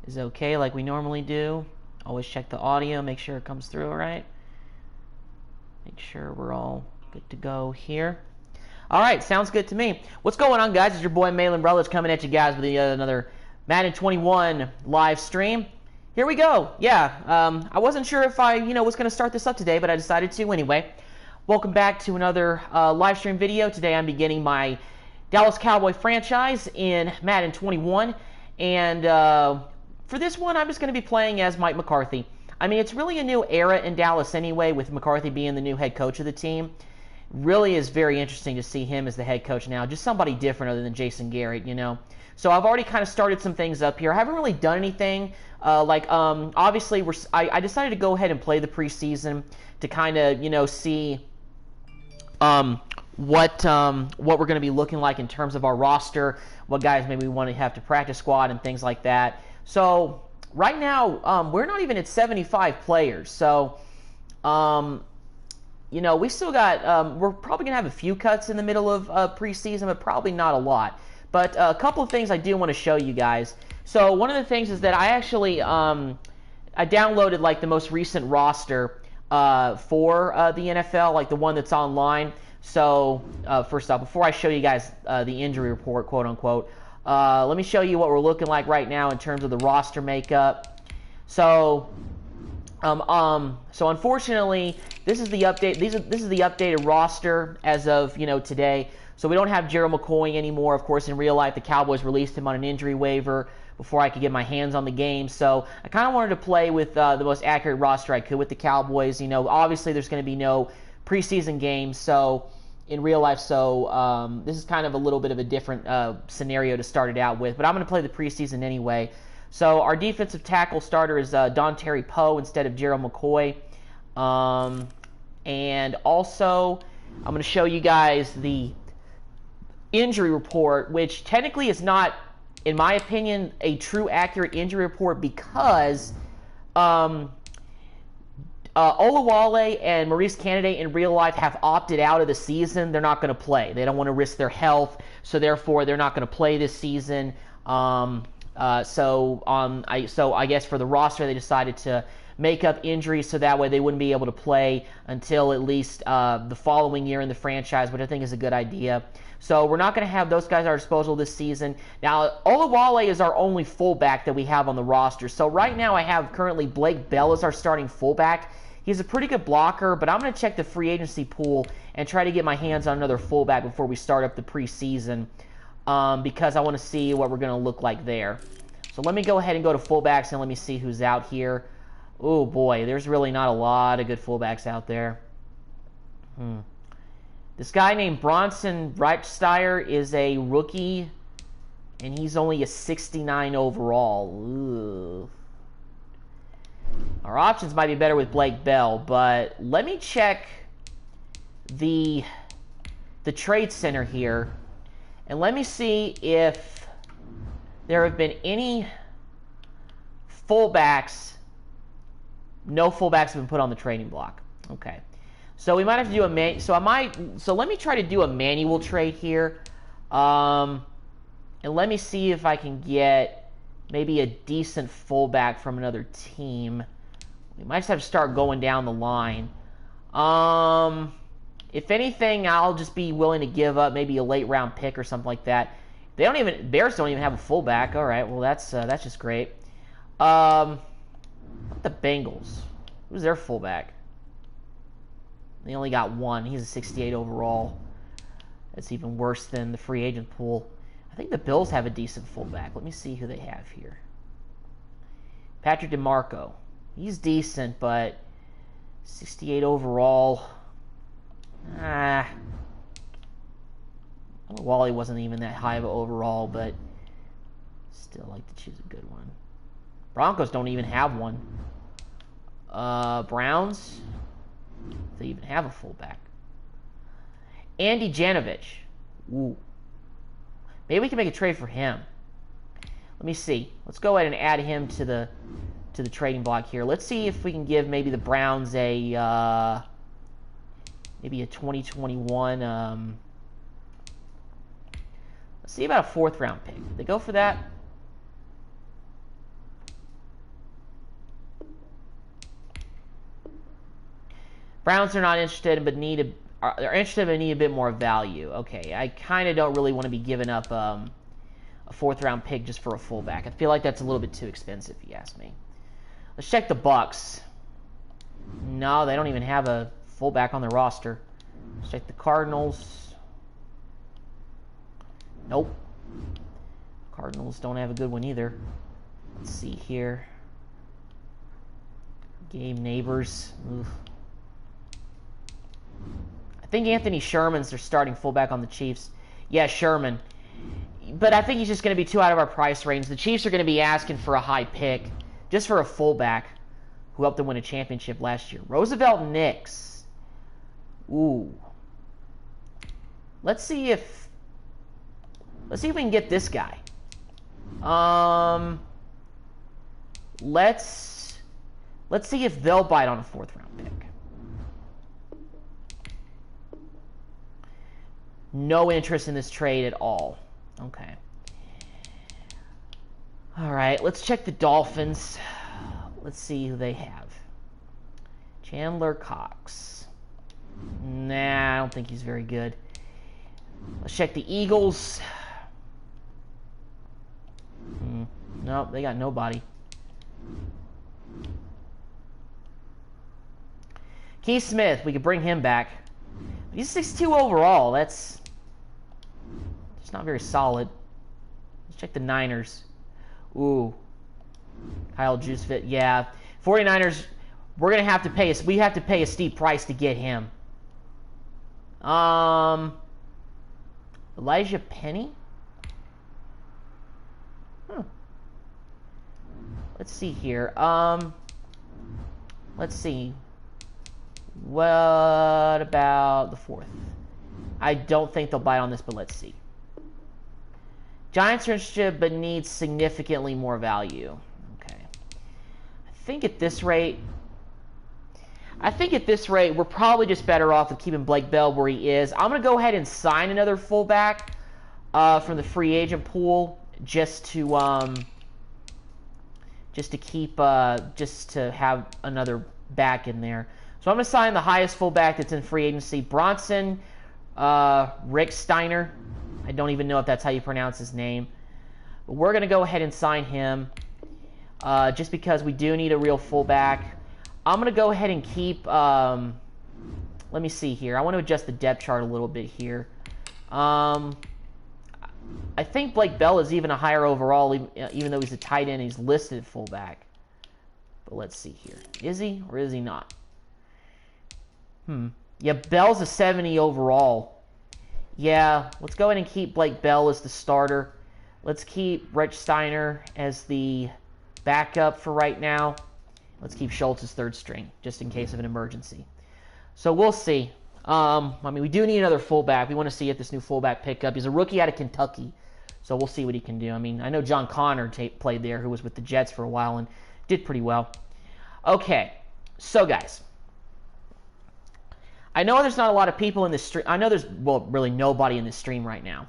is okay like we normally do. Always check the audio, make sure it comes through all right. Make sure we're all good to go here. All right, sounds good to me. What's going on, guys? It's your boy Malin Rutledge coming at you guys with another Madden 21 live stream. Here we go. Yeah, I wasn't sure if I was going to start this up today, but I decided to anyway. Welcome back to another live stream video. Today I'm beginning my Dallas Cowboy franchise in Madden 21, and for this one I'm just going to be playing as Mike McCarthy. I mean, it's really a new era in Dallas anyway, with McCarthy being the new head coach of the team. Really is very interesting to see him as the head coach now, just somebody different other than Jason Garrett, So I've already kind of started some things up here. I haven't really done anything. Obviously, I decided to go ahead and play the preseason to kind of, see what we're going to be looking like in terms of our roster, what guys maybe we want to have to practice squad and things like that. So right now, we're not even at 75 players. So, we still got, we're probably going to have a few cuts in the middle of preseason, but probably not a lot. But a couple of things I do want to show you guys. So one of the things is that I actually, I downloaded like the most recent roster for the NFL, like the one that's online. So first off, before I show you guys the injury report, quote unquote, let me show you what we're looking like right now in terms of the roster makeup. So unfortunately, this is the update. This is the updated roster as of today. So we don't have Gerald McCoy anymore. Of course, in real life, the Cowboys released him on an injury waiver before I could get my hands on the game. So I kind of wanted to play with the most accurate roster I could with the Cowboys. Obviously there's going to be no preseason games. So in real life, this is kind of a little bit of a different scenario to start it out with. But I'm going to play the preseason anyway. So our defensive tackle starter is Don Terry Poe instead of Gerald McCoy. And also, I'm going to show you guys the injury report, which technically is not, in my opinion, a true accurate injury report because Olawale and Maurice Candidate in real life have opted out of the season. They're not going to play. They don't want to risk their health, so therefore they're not going to play this season. So I guess for the roster they decided to make up injuries so that way they wouldn't be able to play until at least the following year in the franchise, which I think is a good idea. So we're not going to have those guys at our disposal this season. Now, Olawale is our only fullback that we have on the roster. So right now I have currently Blake Bell as our starting fullback. He's a pretty good blocker, but I'm going to check the free agency pool and try to get my hands on another fullback before we start up the preseason because I want to see what we're going to look like there. So let me go ahead and go to fullbacks and let me see who's out here. Oh boy, there's really not a lot of good fullbacks out there. This guy named Bronson Reichsteyer is a rookie, and he's only a 69 overall. Ugh. Our options might be better with Blake Bell, but let me check the trade center here, and let me see if there have been any fullbacks. No fullbacks have been put on the trading block. Okay. So we might have to do a so let me try to do a manual trade here. And let me see if I can get maybe a decent fullback from another team. We might just have to start going down the line. If anything, I'll just be willing to give up maybe a late round pick or something like that. Bears don't even have a fullback. All right, well that's just great. The Bengals. Who's their fullback? They only got one. He's a 68 overall. That's even worse than the free agent pool. I think the Bills have a decent fullback. Let me see who they have here. Patrick DeMarco. He's decent, but 68 overall. Wally wasn't even that high of an overall, but still like to choose a good one. Broncos don't even have one. Browns, they even have a fullback. Andy Janovich. Ooh. Maybe we can make a trade for him. Let me see. Let's go ahead and add him to the trading block here. Let's see if we can give maybe the Browns a maybe a 2021. Let's see about a 4th round pick. Did they go for that? Browns are not interested, but they're interested but need a bit more value. Okay, I kind of don't really want to be giving up a 4th-round pick just for a fullback. I feel like that's a little bit too expensive, if you ask me. Let's check the Bucks. No, they don't even have a fullback on their roster. Let's check the Cardinals. Nope. Cardinals don't have a good one either. Let's see here. Game Neighbors. Oof. I think Anthony Sherman's their starting fullback on the Chiefs. Yeah, Sherman. But I think he's just going to be too out of our price range. The Chiefs are going to be asking for a high pick just for a fullback who helped them win a championship last year. Roosevelt Nix. Ooh. Let's see if we can get this guy. Let's see if they'll bite on a 4th-round pick. No interest in this trade at all. Okay. All right, let's check the Dolphins. Let's see who they have. Chandler Cox. Nah, I don't think he's very good. Let's check the Eagles. Nope, they got nobody. Keith Smith, we could bring him back. He's 6'2" overall. That's just not very solid. Let's check the Niners. Ooh. Kyle Juszczyk. Yeah. 49ers, we have to pay a steep price to get him. Elijah Penny? Let's see here. Let's see. What about the 4th? I don't think they'll bite on this, but let's see. Giants are interested, but need significantly more value. Okay. I think at this rate, we're probably just better off with keeping Blake Bell where he is. I'm going to go ahead and sign another fullback from the free agent pool just to have another back in there. So I'm going to sign the highest fullback that's in free agency, Bronson Rick Steiner. I don't even know if that's how you pronounce his name. But we're going to go ahead and sign him just because we do need a real fullback. I'm going to go ahead and keep... let me see here. I want to adjust the depth chart a little bit here. I think Blake Bell is even a higher overall, even though he's a tight end. He's listed fullback. But let's see here. Is he or is he not? Yeah, Bell's a 70 overall. Yeah, let's go ahead and keep Blake Bell as the starter. Let's keep Rich Steiner as the backup for right now. Let's keep Schultz as 3rd string, just in case of an emergency. So we'll see. I mean, we do need another fullback. We want to see if this new fullback pickup. He's a rookie out of Kentucky, so we'll see what he can do. I mean, I know John Connor played there, who was with the Jets for a while and did pretty well. Okay, so guys. I know there's not a lot of people in this stream. I know there's, well, really nobody in this stream right now.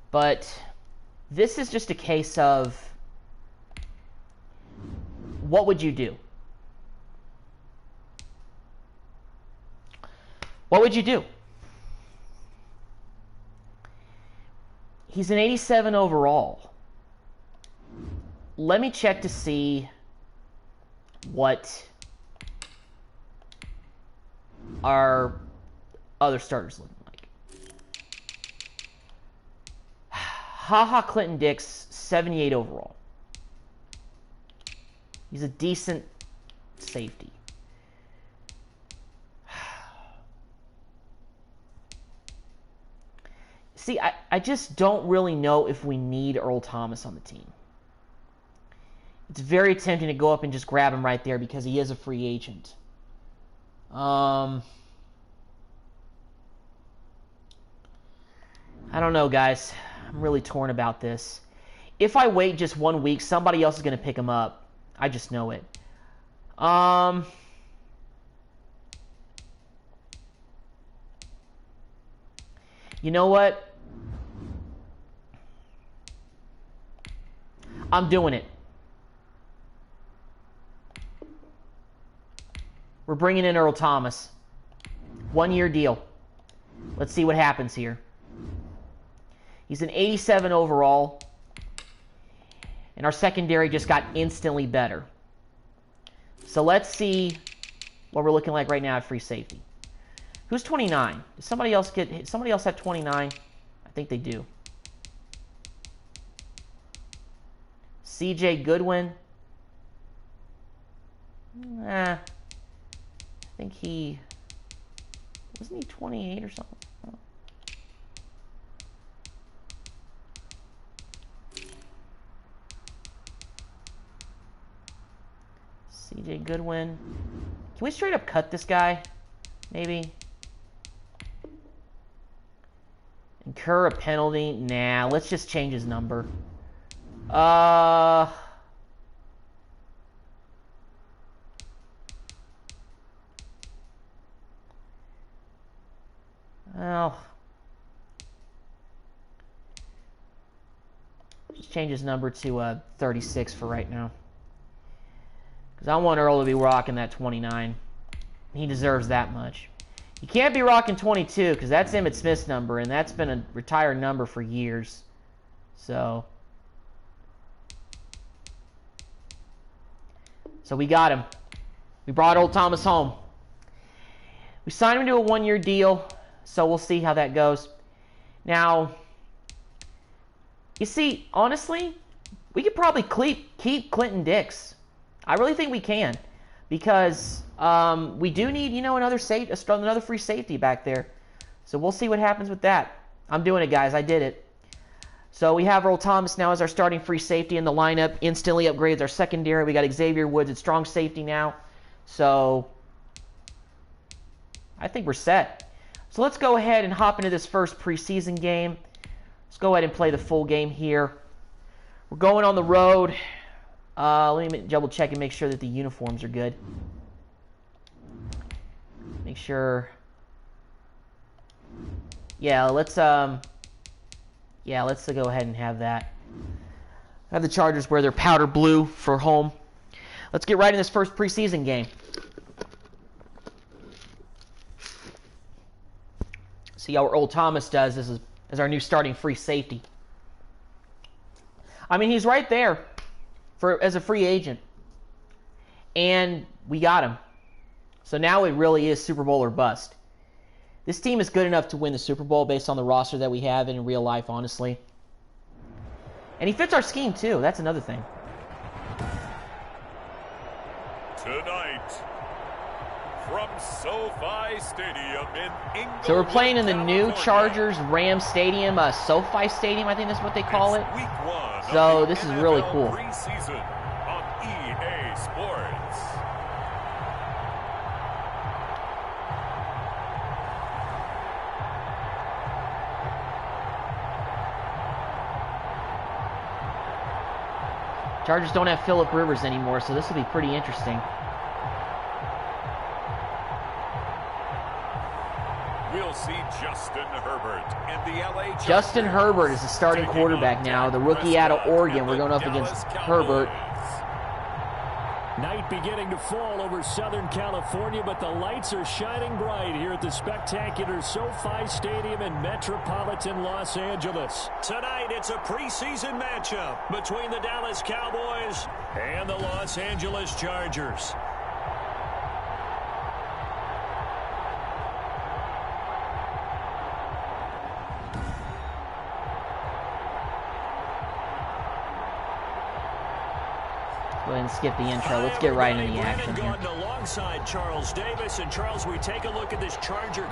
But this is just a case of what would you do? What would you do? He's an 87 overall. Let me check to see what our other starters look like. HaHa Clinton Dix, 78 overall. He's a decent safety. See, I just don't really know if we need Earl Thomas on the team. It's very tempting to go up and just grab him right there because he is a free agent. I don't know, guys. I'm really torn about this. If I wait just 1 week, somebody else is going to pick him up. I just know it. You know what? I'm doing it. We're bringing in Earl Thomas. 1-year deal. Let's see what happens here. He's an 87 overall. And our secondary just got instantly better. So let's see what we're looking like right now at free safety. Who's 29? Does somebody else have 29? I think they do. CJ Goodwin. I think wasn't he 28 or something? Oh. CJ Goodwin. Can we straight up cut this guy? Maybe. Incur a penalty? Nah, let's just change his number. Well, just change his number to 36 for right now. Because I want Earl to be rocking that 29. He deserves that much. He can't be rocking 22 because that's Emmitt Smith's number, and that's been a retired number for years. So we got him. We brought Earl Thomas home. We signed him to a 1-year deal, so we'll see how that goes. Now, you see, honestly, we could probably keep Clinton Dix. I really think we can, because we do need, another free safety back there. So we'll see what happens with that. I'm doing it, guys. I did it. So we have Earl Thomas now as our starting free safety in the lineup. Instantly upgrades our secondary. We got Xavier Woods at strong safety now. So I think we're set. So let's go ahead and hop into this first preseason game. Let's go ahead and play the full game here. We're going on the road. Let me double check and make sure that the uniforms are good. Make sure. Yeah, let's go ahead and have that. Have the Chargers wear their powder blue for home. Let's get right in this first preseason game. See how Earl Thomas does as our new starting free safety. I mean, he's right there as a free agent. And we got him. So now it really is Super Bowl or bust. This team is good enough to win the Super Bowl based on the roster that we have and in real life, honestly. And he fits our scheme, too. That's another thing. Tonight, from SoFi Stadium in England. So we're playing in the new Chargers-Rams Stadium, SoFi Stadium, I think that's what they call it. So this is really cool. Preseason on EA Sports. Chargers don't have Phillip Rivers anymore, so this will be pretty interesting. We'll see Justin Herbert in the LA Chargers. Justin Herbert is the starting quarterback now, the rookie out of Oregon. We're going up against Herbert. Night beginning to fall over Southern California, but the lights are shining bright here at the spectacular SoFi Stadium in metropolitan Los Angeles. Tonight, it's a preseason matchup between the Dallas Cowboys and the Los Angeles Chargers. Go ahead and skip the intro. Let's get right into the action here.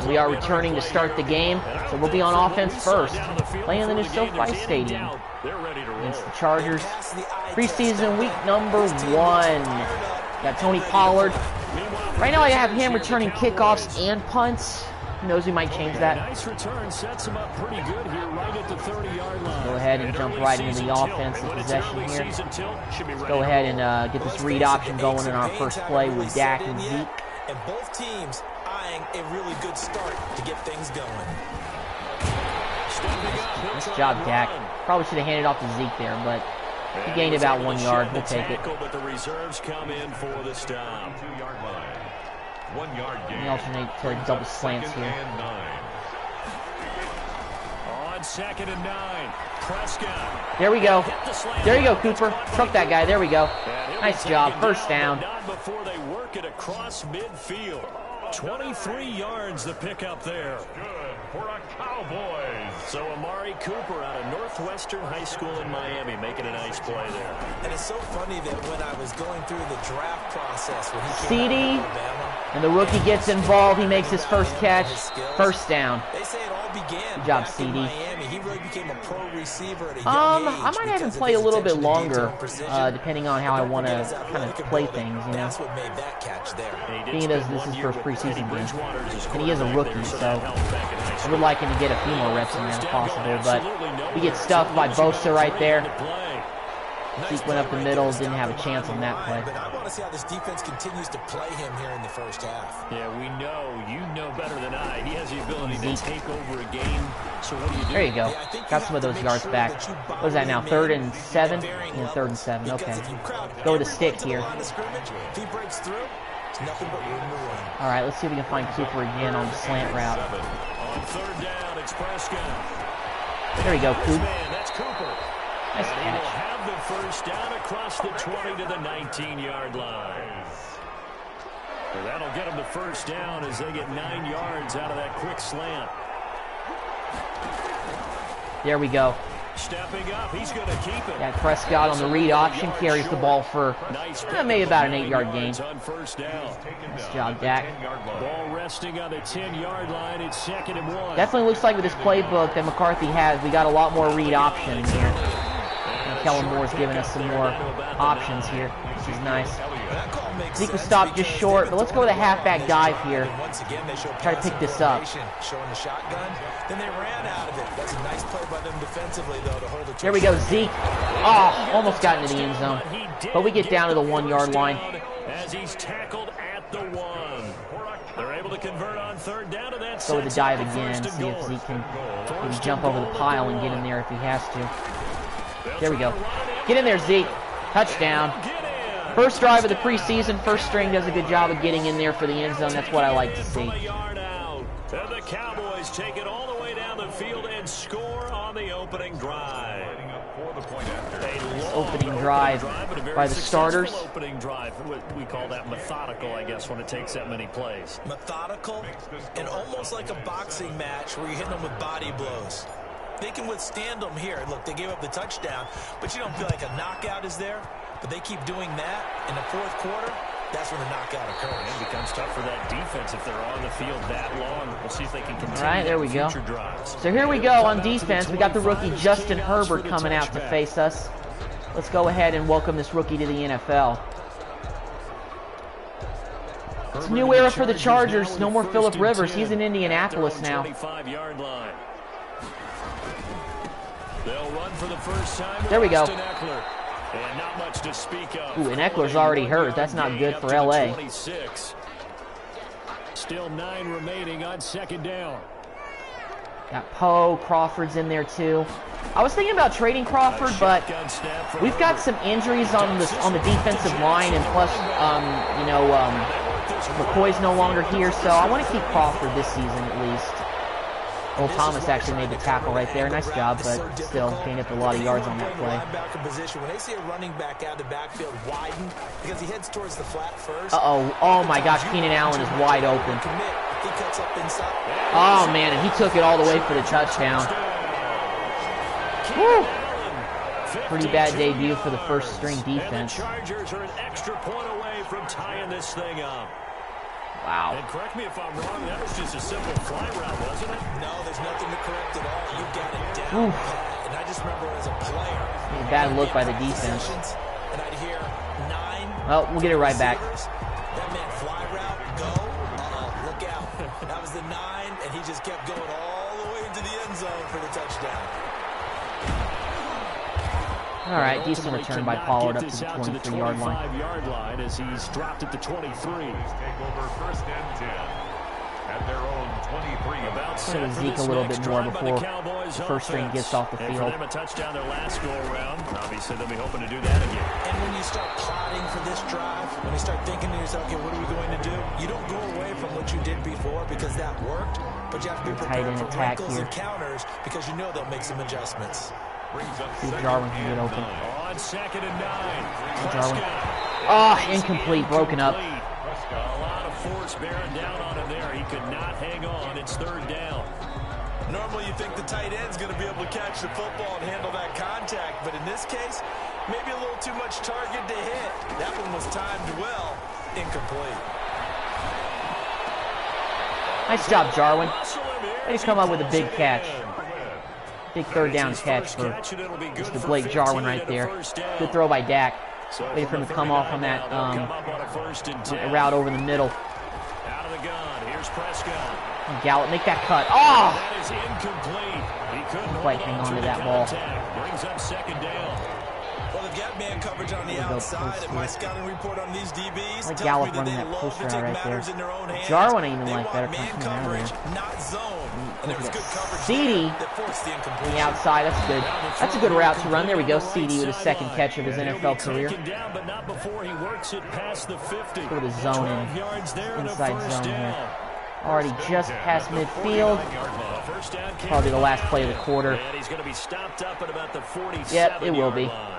We are returning to start the game, so we'll be on offense first. Playing in the new SoFi Stadium against the Chargers. Preseason week number 1. Got Tony Pollard. Right now I have him returning kickoffs and punts. Who knows, we might change that. Nice return sets him up pretty good here right at the 30-yard line. Go ahead and jump right into the offensive possession here. Let's go ahead and get this read option going in our first play with Dak and Zeke. And both teams eyeing a really good start to get things going. Nice job, Dak. Probably should have handed off to Zeke there, but he gained about 1 yard. We'll take it. But the reserves come in for the stop. 1 yard gain. We alternate to double slants here. And 9. On 2nd and 9. Prescott. There we go. There you go, Cooper. Truck that guy. There we go. Nice job. First down. Not before they work it across midfield. 23 yards the pickup there. Good for a Cowboys. So Amari Cooper out of Northwestern High School in Miami making a nice play there. And it's so funny that when I was going through the draft process, when he came CD, out of Alabama, and the rookie gets involved. He makes his first catch. First down. they say it all began Good job, back CD. in Miami. He really became a pro receiver at a young age. I might have him because play a of his little bit attention to longer, detail and precision. depending on how I Don't want to forget his kind of athletic play ability. things, you know. That's what made that catch there. Being this is his first preseason game, and he is a rookie, so I would like him to get a few more reps in there if possible, but we get stuffed by Bosa right there. Zeke went up the middle, didn't have a chance on that play. But I want to see how this defense continues to play him here in the first half. Yeah, we know. You know better than I. He has the ability to take over a game. So what do you do? There you go. Yeah, I think Got you some of have those to make yards sure back. that you What is that now? bottle 3rd him and in 7? varying Yeah, 3rd and 7. levels. Okay. Because if you crowd Go with the everyone stick to the here. line of scrimmage, if he breaks through, it's nothing but room to run. All right, let's see if we can find Cooper again on the slant route. On 3rd down, it's Prescott. There you go, Coop. Man, that's Cooper. Nice And he will catch. have the first down across the 20 to the 19-yard line. So that'll get him the first down as they get 9 yards out of that quick slant. There we go. Stepping up, he's going to keep it. Got Prescott on the read option, carries the ball for maybe about an 8-yard gain. On first down. Nice job, Dak. Ball resting on the 10-yard line. It's 2nd and 1. Definitely looks like with this playbook that McCarthy has, we got a lot more read option here. And Kellen Moore's giving us some more options here, which is nice. That call makes Zeke was sense stopped just because short, they but let's were go with a throwing halfback the dive ball, here. and once again, they showed Try to pick this up. showing the shotgun. Then they ran out of it. That's a nice play by them defensively, though, to hold it. Here we go, Zeke. Oh, almost got into the end zone. But we get down to the 1-yard line. As he's tackled at the 1. They're able to convert on 3rd down, and that's Go with the dive again, see if Zeke can maybe jump over the pile and get in there if he has to. There we go. Get in there, Zeke. Touchdown. First drive of the preseason. First string does a good job of getting in there for the end zone. That's what I like to see. And the Cowboys take it all the way down the field and score on the opening drive. Opening drive by the starters. Opening drive. We call that methodical, I guess, when it takes that many plays. Methodical and almost like a boxing match where you're hitting them with body blows. They can withstand them here. Look, they gave up the touchdown, but you don't feel like a knockout is there. But they keep doing that in the 4th quarter. That's when the knockout occurs. It becomes tough for that defense if they're on the field that long. We'll see if they can continue. All right, there we go. Drives. So here we go on defense. We got the rookie Justin Herbert coming out to face us. Let's go ahead and welcome this rookie to the NFL. It's a new era for the Chargers. No more Phillip Rivers. He's in Indianapolis now. 25-yard line. They'll run for the first time. There we go. And not much to speak of. Ooh, and Eckler's already hurt. That's not good for LA. 26. Still 9 remaining on 2nd down. Got Poe, Crawford's in there too. I was thinking about trading Crawford, but we've got some injuries on the defensive line, and plus, McCoy's no longer here, so I want to keep Crawford this season at least. Old Thomas actually made the tackle right there. Nice job, but still gained up a lot of yards on that play. When they see a running back out of the backfield widen because he heads towards the flat first. Uh-oh. Oh, my gosh. Keenan Allen is wide open. He cuts up inside. Oh, man, and he took it all the way for the touchdown. Woo! Pretty bad debut for the first string defense. And the Chargers are an extra point away from tying this thing up. Wow. And correct me if I'm wrong, that was just a simple fly route, wasn't it? No, there's nothing to correct at all. You got it down. And I just remember as a player. A bad look by the defense. And I'd hear 9. Well, we'll get it right back. That meant fly route, go. Look out. That was the 9, and he just kept going all the way into the end zone for the touchdown. All right, decent return by Pollard up to the 23-yard line. 25-yard line as he's dropped at the 23. Take over 1st and 10. at their own 23. About Play with Zeke a little bit more before the first string gets off the And field. for them, a touchdown their last go-around. Obviously, they'll be hoping to do that again. And when you start plotting for this drive, when you start thinking to yourself, okay, what are we going to do? You don't go away from what you did before because that worked, but you have to be prepared for wrinkles and counters because you know they'll make some adjustments. See if Jarwin can get open. On 2nd and 9. Jarwin. Oh, incomplete, broken up. A lot of force bearing down on him there. He could not hang on. It's 3rd down. Normally you think the tight end's going to be able to catch the football and handle that contact, but in this case, maybe a little too much target to hit. That one was timed well, incomplete. Nice job, Jarwin. They come up with a big catch. Big 3rd down catch for Mr. Blake Jarwin right there. Good throw by Dak. Waiting for him to come off on that route over the middle. Out of the gun. Here's Prescott. Gallup, make that cut. Oh! That is incomplete. He couldn't Quite hang on to that ball. Brings up 2nd down. Well, they've got man coverage on the outside, and my scouting report on these DBs like tells Gallup me that running they that love post to route take right matters there. in their own hands. Jarwin I even They like want better man coming out of coverage, there. not zone. And there was good coverage CD that forced the on incompletion. the outside. That's good. That's a good route to run. There we go. CD with his 2nd catch of his NFL career. Down, but not before he works it past the 50. Go to the zone in. 12 yards there and a Inside first zone down. here. Already just past midfield. First down, Probably the last play of the quarter. And he's going to be stopped up at about the 47. Yep, it will be. line.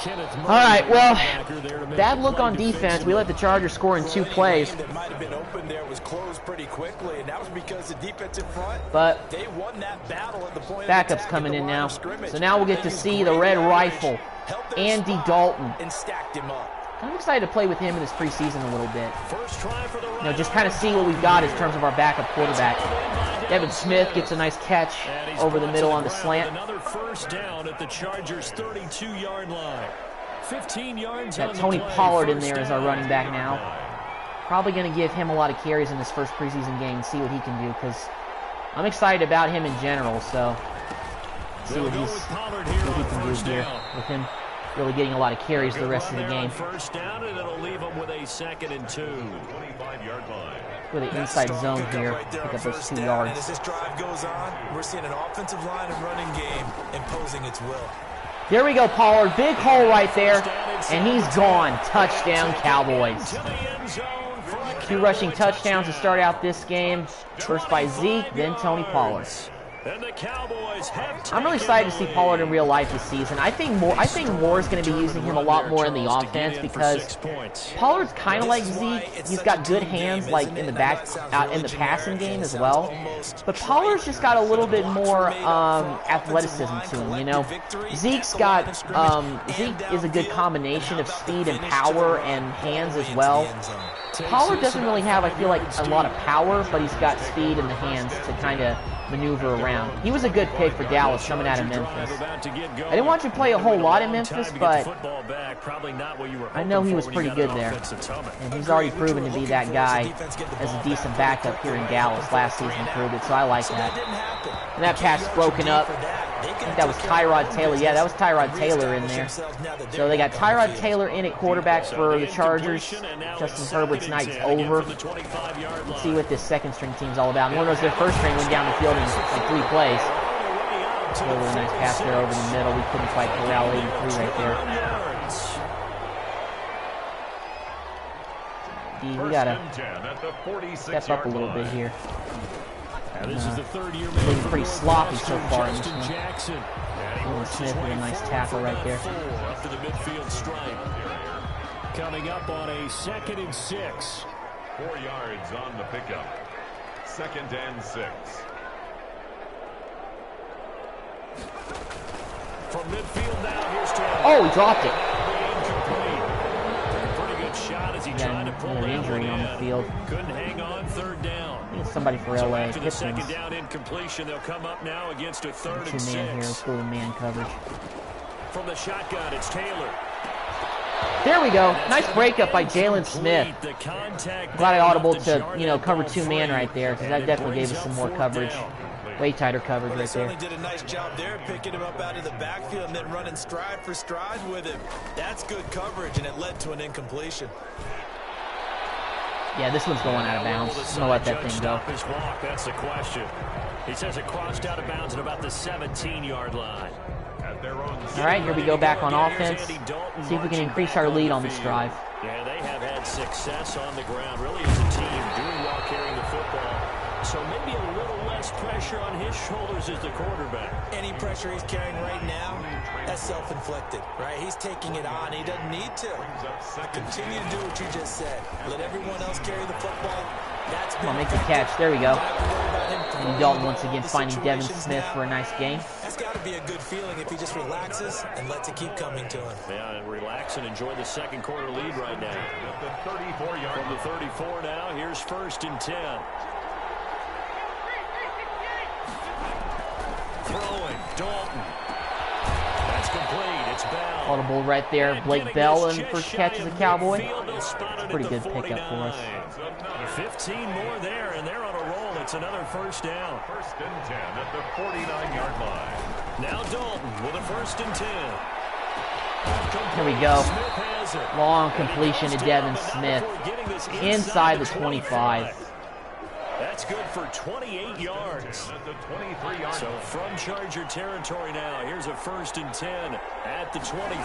All right, well, bad look on defense. We let the Chargers score in 2 plays. That might have been open there was closed pretty quickly, and that was because the defensive front, But they won that battle at the point of backups attack coming at the in line now. of scrimmage. So now we'll get to see the Red Rifle, Andy Dalton. And stacked him up. I'm excited to play with him in this preseason a little bit. First try for the You know, just kind of see what we've got in terms of our backup quarterback. Devin Smith gets a nice catch over the middle on the slant. Another first down at the Chargers' 32-yard line. 15 yards on Got the Tony play. Pollard in First there as our down, running back now. Probably going to give him a lot of carries in this first preseason game and see what he can do because I'm excited about him in general. So see what he can do here with him really getting a lot of carries the rest of the game. First down, and it'll leave them with a 2nd and 2. 25-yard line. With the inside zone here, pick up those 2 yards. And as this drive goes on, we're seeing an offensive line and running game imposing its will. There we go, Pollard. Big hole right there, and he's gone. Touchdown, Cowboys. 2 rushing touchdowns to start out this game. First by Zeke, then Tony Pollard. And the Cowboys have I'm really excited to see Pollard in real life this season. I think Moore is going to be using him a lot more in the offense because Pollard's kind of like Zeke. He's got good hands, like in the passing game as well. But Pollard's just got a little bit more athleticism to him. You know, Zeke is a good combination of speed and power and hands as well. Pollard doesn't really have, I feel like, a lot of power, but he's got speed in the hands to kind of maneuver around. He was a good pick for Dallas coming out of Memphis. I didn't want you to play a whole lot in Memphis, but I know he was pretty good there. And he's already proven to be that guy as a decent backup here in Dallas. Last season proved it, so I like that. And that pass broken up. I think that was Tyrod Taylor. Yeah, that was Tyrod Taylor in there. So they got Tyrod Taylor in at quarterback for the Chargers. Justin Herbert's night's over. Let's see what this second string team's all about. One was their first string, went down the field in like 3 plays. A really nice pass there over the middle. We couldn't quite corral 83 right there. D, we gotta step up a little bit here. This is the 3rd year looking pretty sloppy so far in this one. Jackson. Smith with a nice tackle right there. Up to the midfield stripe. Coming up on a 2nd and 6. 4 yards on the pickup. 2nd and 6. From midfield now, here's Taylor. Oh, he dropped it. Pretty good shot as he tried to pull an injury on the field. Couldn't hang on, 3rd down. I think it's somebody for LA. After the Pistons. 2nd down incompletion, they'll come up now against a 3rd and 6. 2-man here. Let's go to man coverage. From the shotgun, it's Taylor. There we go. Nice breakup by Jalen Smith. Glad I audible to, cover 2-man right there because that definitely gave us some more coverage. Way tighter coverage right there. Certainly did a nice job there, picking him up out of the backfield and then running stride for stride with him. That's good coverage, and it led to an incompletion. Yeah, this one's going out of bounds. I'm gonna let that thing go. His walk, that's the question. He says it crossed out of bounds at about the 17-yard line. All right, here we go back on offense. See if we can increase our lead on this drive. Yeah, they have had success on the ground, really as a team, doing well carrying the football. So maybe a little less pressure on his shoulders as the quarterback. Any pressure he's carrying right now, that's self-inflicted, right? He's taking it on. He doesn't need to. Continue to do what you just said. Let everyone else carry the football. Come on, make the catch. There we go. And Dalton once again finding Devin Smith for a nice game. That's got to be a good feeling if he just relaxes and lets it keep coming to him. Yeah, and relax and enjoy the second quarter lead right now. From the 34 now, here's 1st and 10. Throwing, Dalton. That's complete. It's Bell. Audible right there. Blake Bell in the first catch as a Cowboy. Pretty good pickup for us. 15 more there, and they're on a roll. It's another 1st down. 1st and 10 at the 49-yard line. Now Dalton with a 1st and 10. Here we go. Long completion to Devin Smith. Inside the 25. That's good for 28 yards. So from Charger territory now, here's a 1st and 10 at the 23.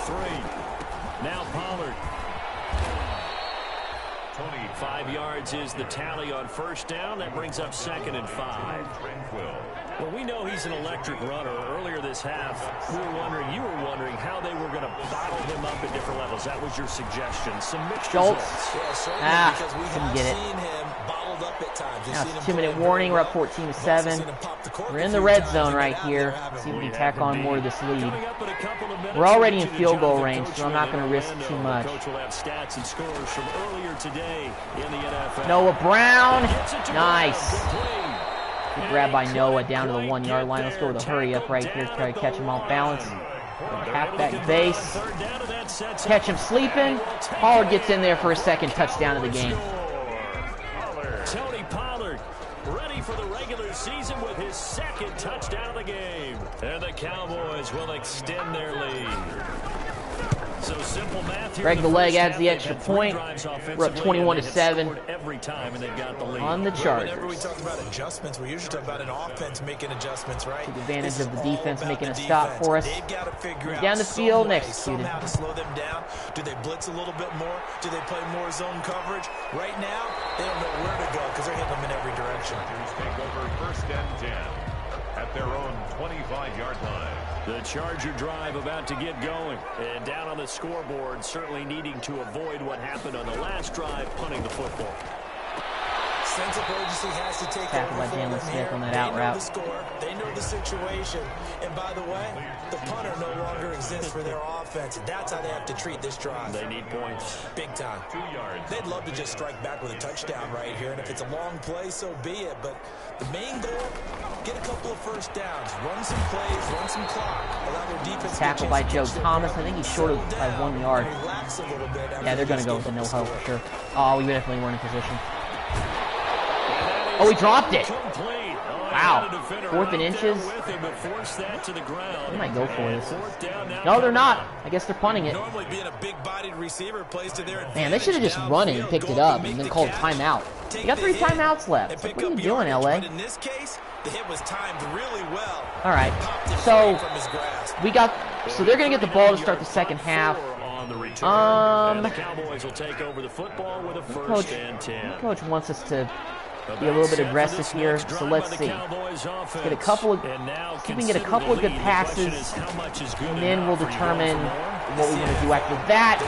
Now Pollard. 5 yards is the tally on 1st down. That brings up 2nd and 5. Well, we know he's an electric runner. Earlier this half, you were wondering how they were going to bottle him up at different levels. That was your suggestion. Some mixed results. Couldn't get it. Now it's a 2-minute warning. We're up 14-7. We're in the red zone right here. See if we can tack on more of this lead. We're already in field goal range, so I'm not going to risk too much. Noah Brown. Nice. Good grab by Noah down to the 1-yard line. Let's go with a hurry up right here. Try to catch him off balance. Halfback base. Catch him sleeping. Pollard gets in there for a 2nd touchdown of the game. Tony Pollard ready for the regular season with his 2nd touchdown of the game. And the Cowboys will extend their lead. So simple math here. Greg the leg adds the extra point. We're up 21-7 every time, and they've got the lead. on the Chargers. Whenever we talk about adjustments, we usually talk about an offense making adjustments, right? Take advantage of the defense making a stop for us. They've got to figure out down the field, executed. somehow to slow them down. Do they blitz a little bit more? Do they play more zone coverage? Right now, they don't know where to go because they're hitting them in every direction. Take over 1st and 10 at their own 25-yard line. The Charger drive about to get going. And down on the scoreboard, certainly needing to avoid what happened on the last drive, punting the football. Sense of urgency has to take Tackled over by for Jalen them Smith here. on that They out know route. the score. They know the situation. And by the way, the punter no longer exists for their offense. And that's how they have to treat this drive. They need points. Big time. 2 yards. They'd love to just strike back with a touchdown right here. And if it's a long play, so be it. But the main goal, get a couple of 1st downs. Run some plays, run some clock. Allow their defense Tackled by Joe Thomas. I think he's short of by 1 yard. Yeah, they're going to go with the no-huddle for sure. Oh, we definitely weren't in position. Oh, he dropped it. Wow. 4th and inches. They might go for this. No, they're not. I guess they're punting it. Normally being a big-bodied receiver plays to their Man, they should have just run it and picked it up and then called timeout. You got 3 timeouts left. Like, what are you doing, LA? In this case, the hit was timed really well. All right. So they're going to get the ball to start the second half. The Cowboys will take over the football with a 1st and 10. Coach wants us to be a little bit aggressive here, so let's see. Let's get a couple of, see if we can get a couple of good passes, and then we'll determine what we want to do after that.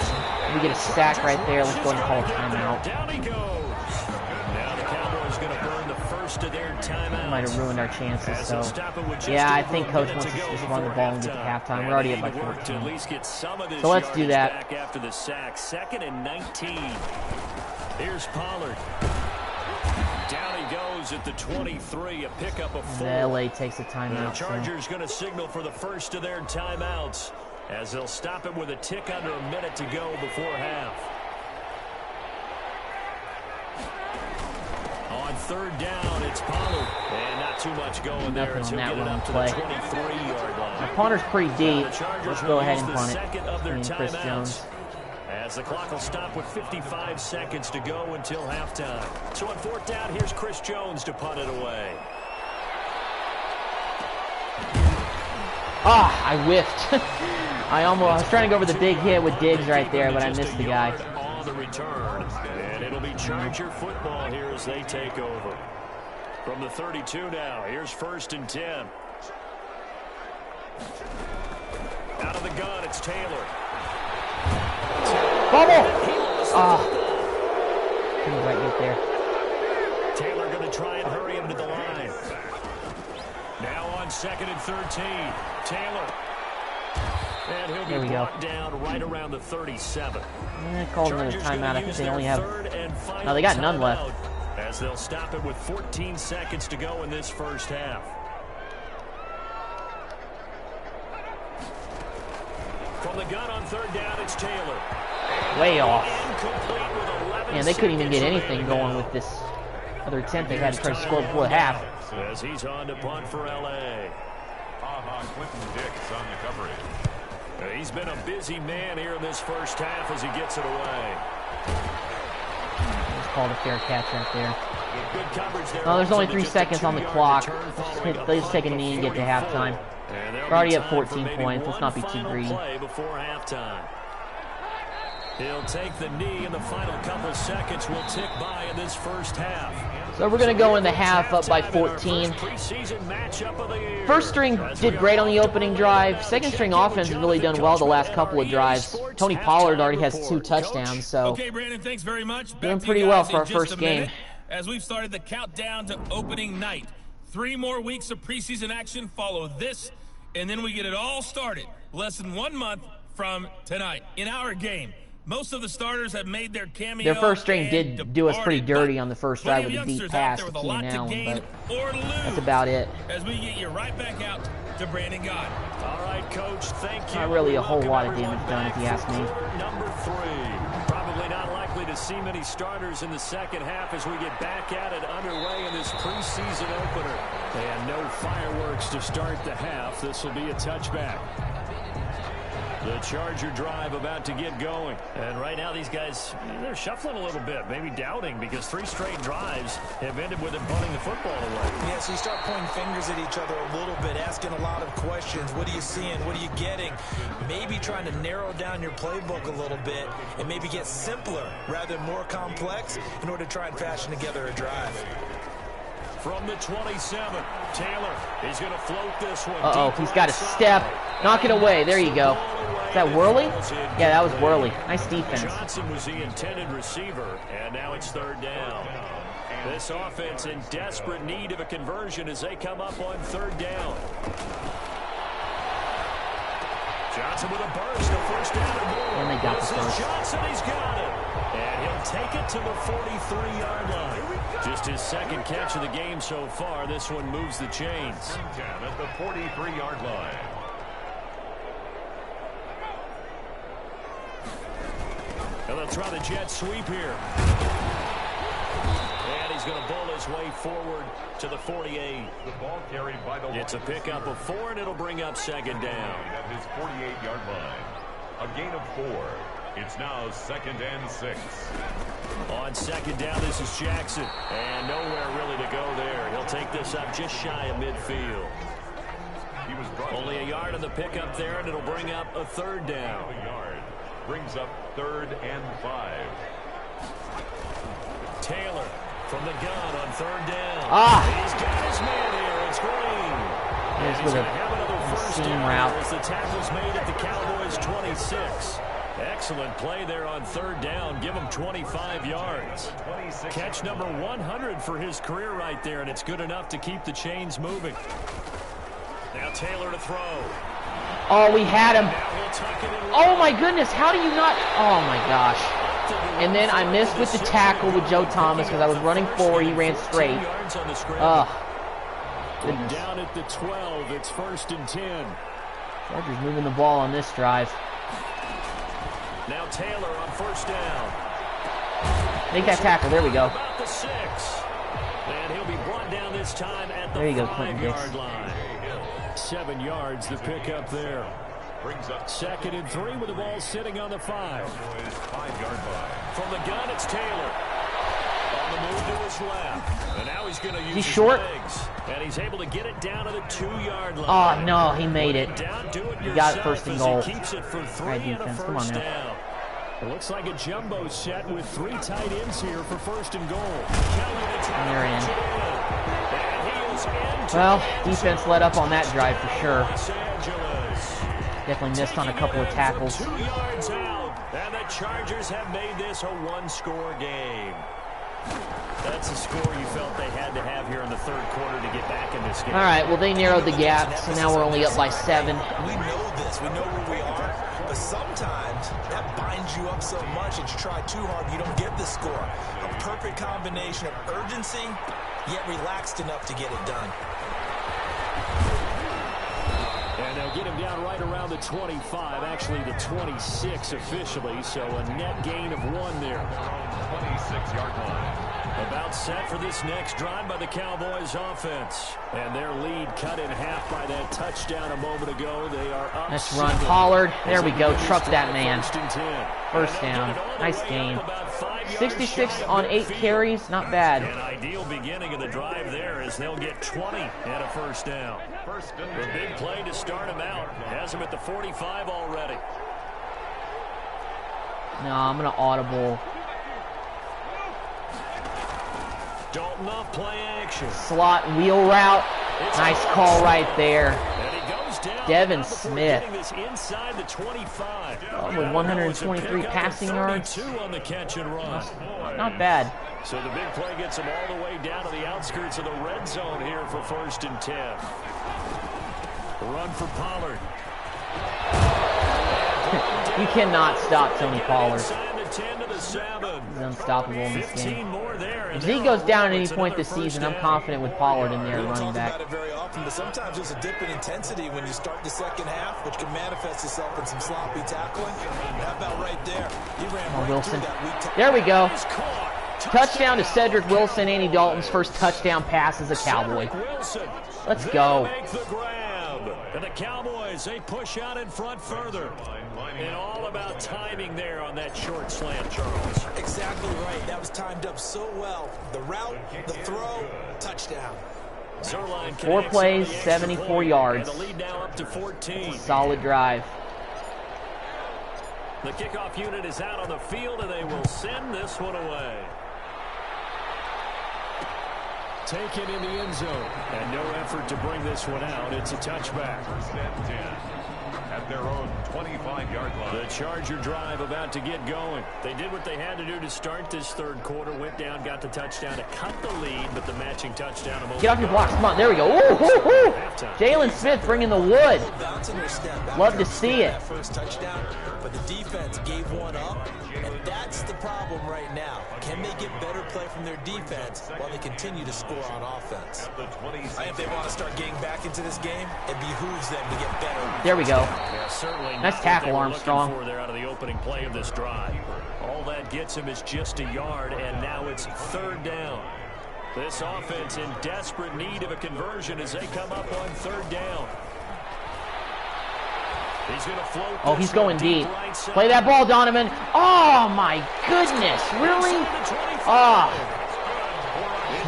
We get a sack right there. Let's go and call a timeout. Down he goes. Now the Cowboys going to burn the 1st of their timeouts. Might have ruined our chances. So yeah, I think Coach wants us to just run the ball and get to halftime. We're already at like 14. So let's do that. After the sack, 2nd and 19. Here's Pollard. Down he goes at the 23, a pickup of 4. The LA takes a timeout. The Chargers going to signal for the 1st of their timeouts as they'll stop it with a tick under a minute to go before half. On 3rd down, it's Pollard. And not too much going there until get it up to the 23-yard line. The punter's pretty deep. Let's go ahead and punt it. Chris Jones. As the clock will stop with 55 seconds to go until halftime. So on 4th down, here's Chris Jones to punt it away. Ah, I whiffed. I was trying to go over the big hit with Diggs right there, but I missed the guy. On the return, and it'll be Charger football here as they take over. From the 32 now, here's 1st and 10. Out of the gun, it's Taylor. Bubble! Ah. Couldn't quite get there. Taylor going to try and hurry him to the line. Now on 2nd and 13. Taylor. And he'll be brought down right around the 37. Called another timeout. I think they only have... No, they got none left. As they'll stop it with 14 seconds to go in this first half. From the gun on 3rd down, it's Taylor. Way off. Man, they couldn't even get anything going with this other attempt they had to try to score before half. As he's on to punt for L.A. Quentin Dix on the coverage. He's been a busy man here in this first half as he gets it away. Just called a fair catch right there. Good coverage there. No, there's only 3 seconds on the clock. They just take a knee and get to halftime. They're already at 14 points. Let's not be too greedy. Before halftime. He'll take the knee in the final couple seconds. Will tick by in this first half. So we're going to go in the half up by 14. First string did great on the opening drive. Second string offense has really done well the last couple of drives. Tony Pollard already has 2 touchdowns, so okay, Brandon, thanks very much. Doing pretty well for our first game. As we've started the countdown to opening night. 3 more weeks of preseason action follow this, and then we get it all started less than 1 month from tonight. In our game, most of the starters have made their cameo. Their first string did do us pretty dirty on the first drive with a deep pass to Keenan Allen, but that's about it. As we get you right back out to Brandon God. All right, Coach, thank you. Not really a whole lot of damage done, if you ask me. Number 3. Probably not likely to see many starters in the second half as we get back at it underway in this preseason opener. And no fireworks to start the half. This will be a touchback. The Charger drive about to get going. And right now these guys, they're shuffling a little bit, maybe doubting, because 3 straight drives have ended with them punting the football away. Yeah, so you start pointing fingers at each other a little bit, asking a lot of questions. What are you seeing? What are you getting? Maybe trying to narrow down your playbook a little bit and maybe get simpler rather than more complex in order to try and fashion together a drive. From the 27, Taylor is going to float this one. Uh-oh, he's got a step. Knock it away. There you go. Is that Worley? Yeah, that was Worley. Nice defense. Johnson was the intended receiver, and now it's 3rd down. This offense in desperate need of a conversion as they come up on 3rd down. Johnson with a burst, a first down and more. And they got the first. Johnson, he's got it. And he'll take it to the 43-yard line. Just his 2nd catch of the game so far. This one moves the chains. At the 43-yard line. And they'll try the jet sweep here. And he's going to bowl his way forward to the 48. The ball carried by the It's a pickup of 4, and it'll bring up 2nd down. At his 48-yard line. A gain of 4. It's now 2nd and 6. On 2nd down, this is Jackson. And nowhere really to go there. He'll take this up just shy of midfield. He was only a yard on the pickup there, and it'll bring up a 3rd down. A yard. Brings up 3rd and 5. Taylor from the gun on 3rd down. Ah! He's got his man here. It's Green. Here's He's with going to have another first seam down route. as the tackle's made at the Cowboys 26. Excellent play there on 3rd down. Give him 25 yards. Catch number 100 for his career right there, and it's good enough to keep the chains moving. Now Taylor to throw. Oh, we had him. Oh, my goodness. How do you not? Oh, my gosh. And then I missed with the tackle with Joe Thomas because I was running forward. He ran straight. Goodness. Down at the 12. It's 1st and 10. Chargers moving the ball on this drive. Now Taylor on 1st down. Make that tackle. There we go. About the 6. And he'll be brought down this time at the 5-yard line. 7 yards, the pickup there. brings up 2nd and 3 with the ball sitting on the 5. 5-yard line. From the gun, it's Taylor. On the move to his left. And now he's going to use his short? legs. And he's able to get it down to the 2-yard line. Oh, no, he made it. He got it 1st and goal. He keeps it for 3 Right, and a defense. Come on 1st now. down. It looks like a jumbo set with 3 tight ends here for 1st and goal. And they're in. Well, defense let up on that drive for sure. Definitely missed on a couple of tackles. 2 yards out, and the Chargers have made this a 1-score game. That's a score you felt they had to have here in the 3rd quarter to get back in this game. All right, well, they narrowed the gap, so now we're only up by 7. We know this. We know where we are. But sometimes that binds you up so much that you try too hard and you don't get the score. A perfect combination of urgency, yet relaxed enough to get it done. And they'll get him down right around the 25, actually the 26 officially, so a net gain of 1 there. 26-yard line. About set for this next drive by the Cowboys offense. And their lead cut in half by that touchdown a moment ago. They are up. Let's run Pollard. There we go. Truck that man. 1st and 10. First down. Nice game. 66 on 8 carries. Not bad. An ideal beginning of the drive there as they'll get 20 and a 1st down. The big play to start him out. Has him at the 45 already. No, I'm going to audible. Dalton off play action. Slot wheel route. Nice call right there. And he goes down Devin Smith. this inside the 25. With 123 passing yards. 32 on the catch and run. Not bad. So the big play gets him all the way down to the outskirts of the red zone here for 1st and 10. Run for Pollard. You cannot stop Tony Pollard. Inside the 10 to the 7. He's unstoppable in this 15 game. more there. If he goes down at any point this season, I'm confident with Pollard in there We don't running talk back. about it very often, but sometimes there's a dip in intensity when you start the 2nd half, which can manifest itself in some sloppy tackling. How about right there? He ran right Wilson. through that weak tackle. There we go. He's caught. Touchdown to Cedric Wilson. Andy Dalton's first touchdown pass as a Cowboy. Cedric Wilson. Let's They go. make the grab. And the Cowboys, they push out in front further. And all about timing there on that short slant, Charles. Exactly right. That was timed up so well. The route, the throw, touchdown. Zerline 4 plays, connects on the extra 74 point, yards. And the lead now up to 14. Solid drive. The kickoff unit is out on the field, and they will send this one away. Taken in the end zone. And no effort to bring this one out. It's a touchback. 1st and 10 at their own 25-yard line. The Charger drive about to get going. They did what they had to do to start this 3rd quarter. Went down, got the touchdown to cut the lead, but the matching touchdown. Get off your blocks. Come on. There we go. Ooh, ooh, ooh. Jalen Smith bringing the wood. Bouncing their step. Love to see it. That first touchdown, but the defense gave one up, and that's the problem right now. Can they get better play from their defense while they continue to score on offense? If they want to start getting back into this game, it behooves them to get better. There we go. Yeah, certainly Nice not what tackle, they were Armstrong. looking for there out of the opening play of this drive. All that gets him is just a yard, and now it's 3rd down. This offense in desperate need of a conversion as they come up on 3rd down. He's going to float. Oh, he's going deep. Right side. Play that ball, Donovan. Oh, my goodness. Really? Inside the 25. Oh.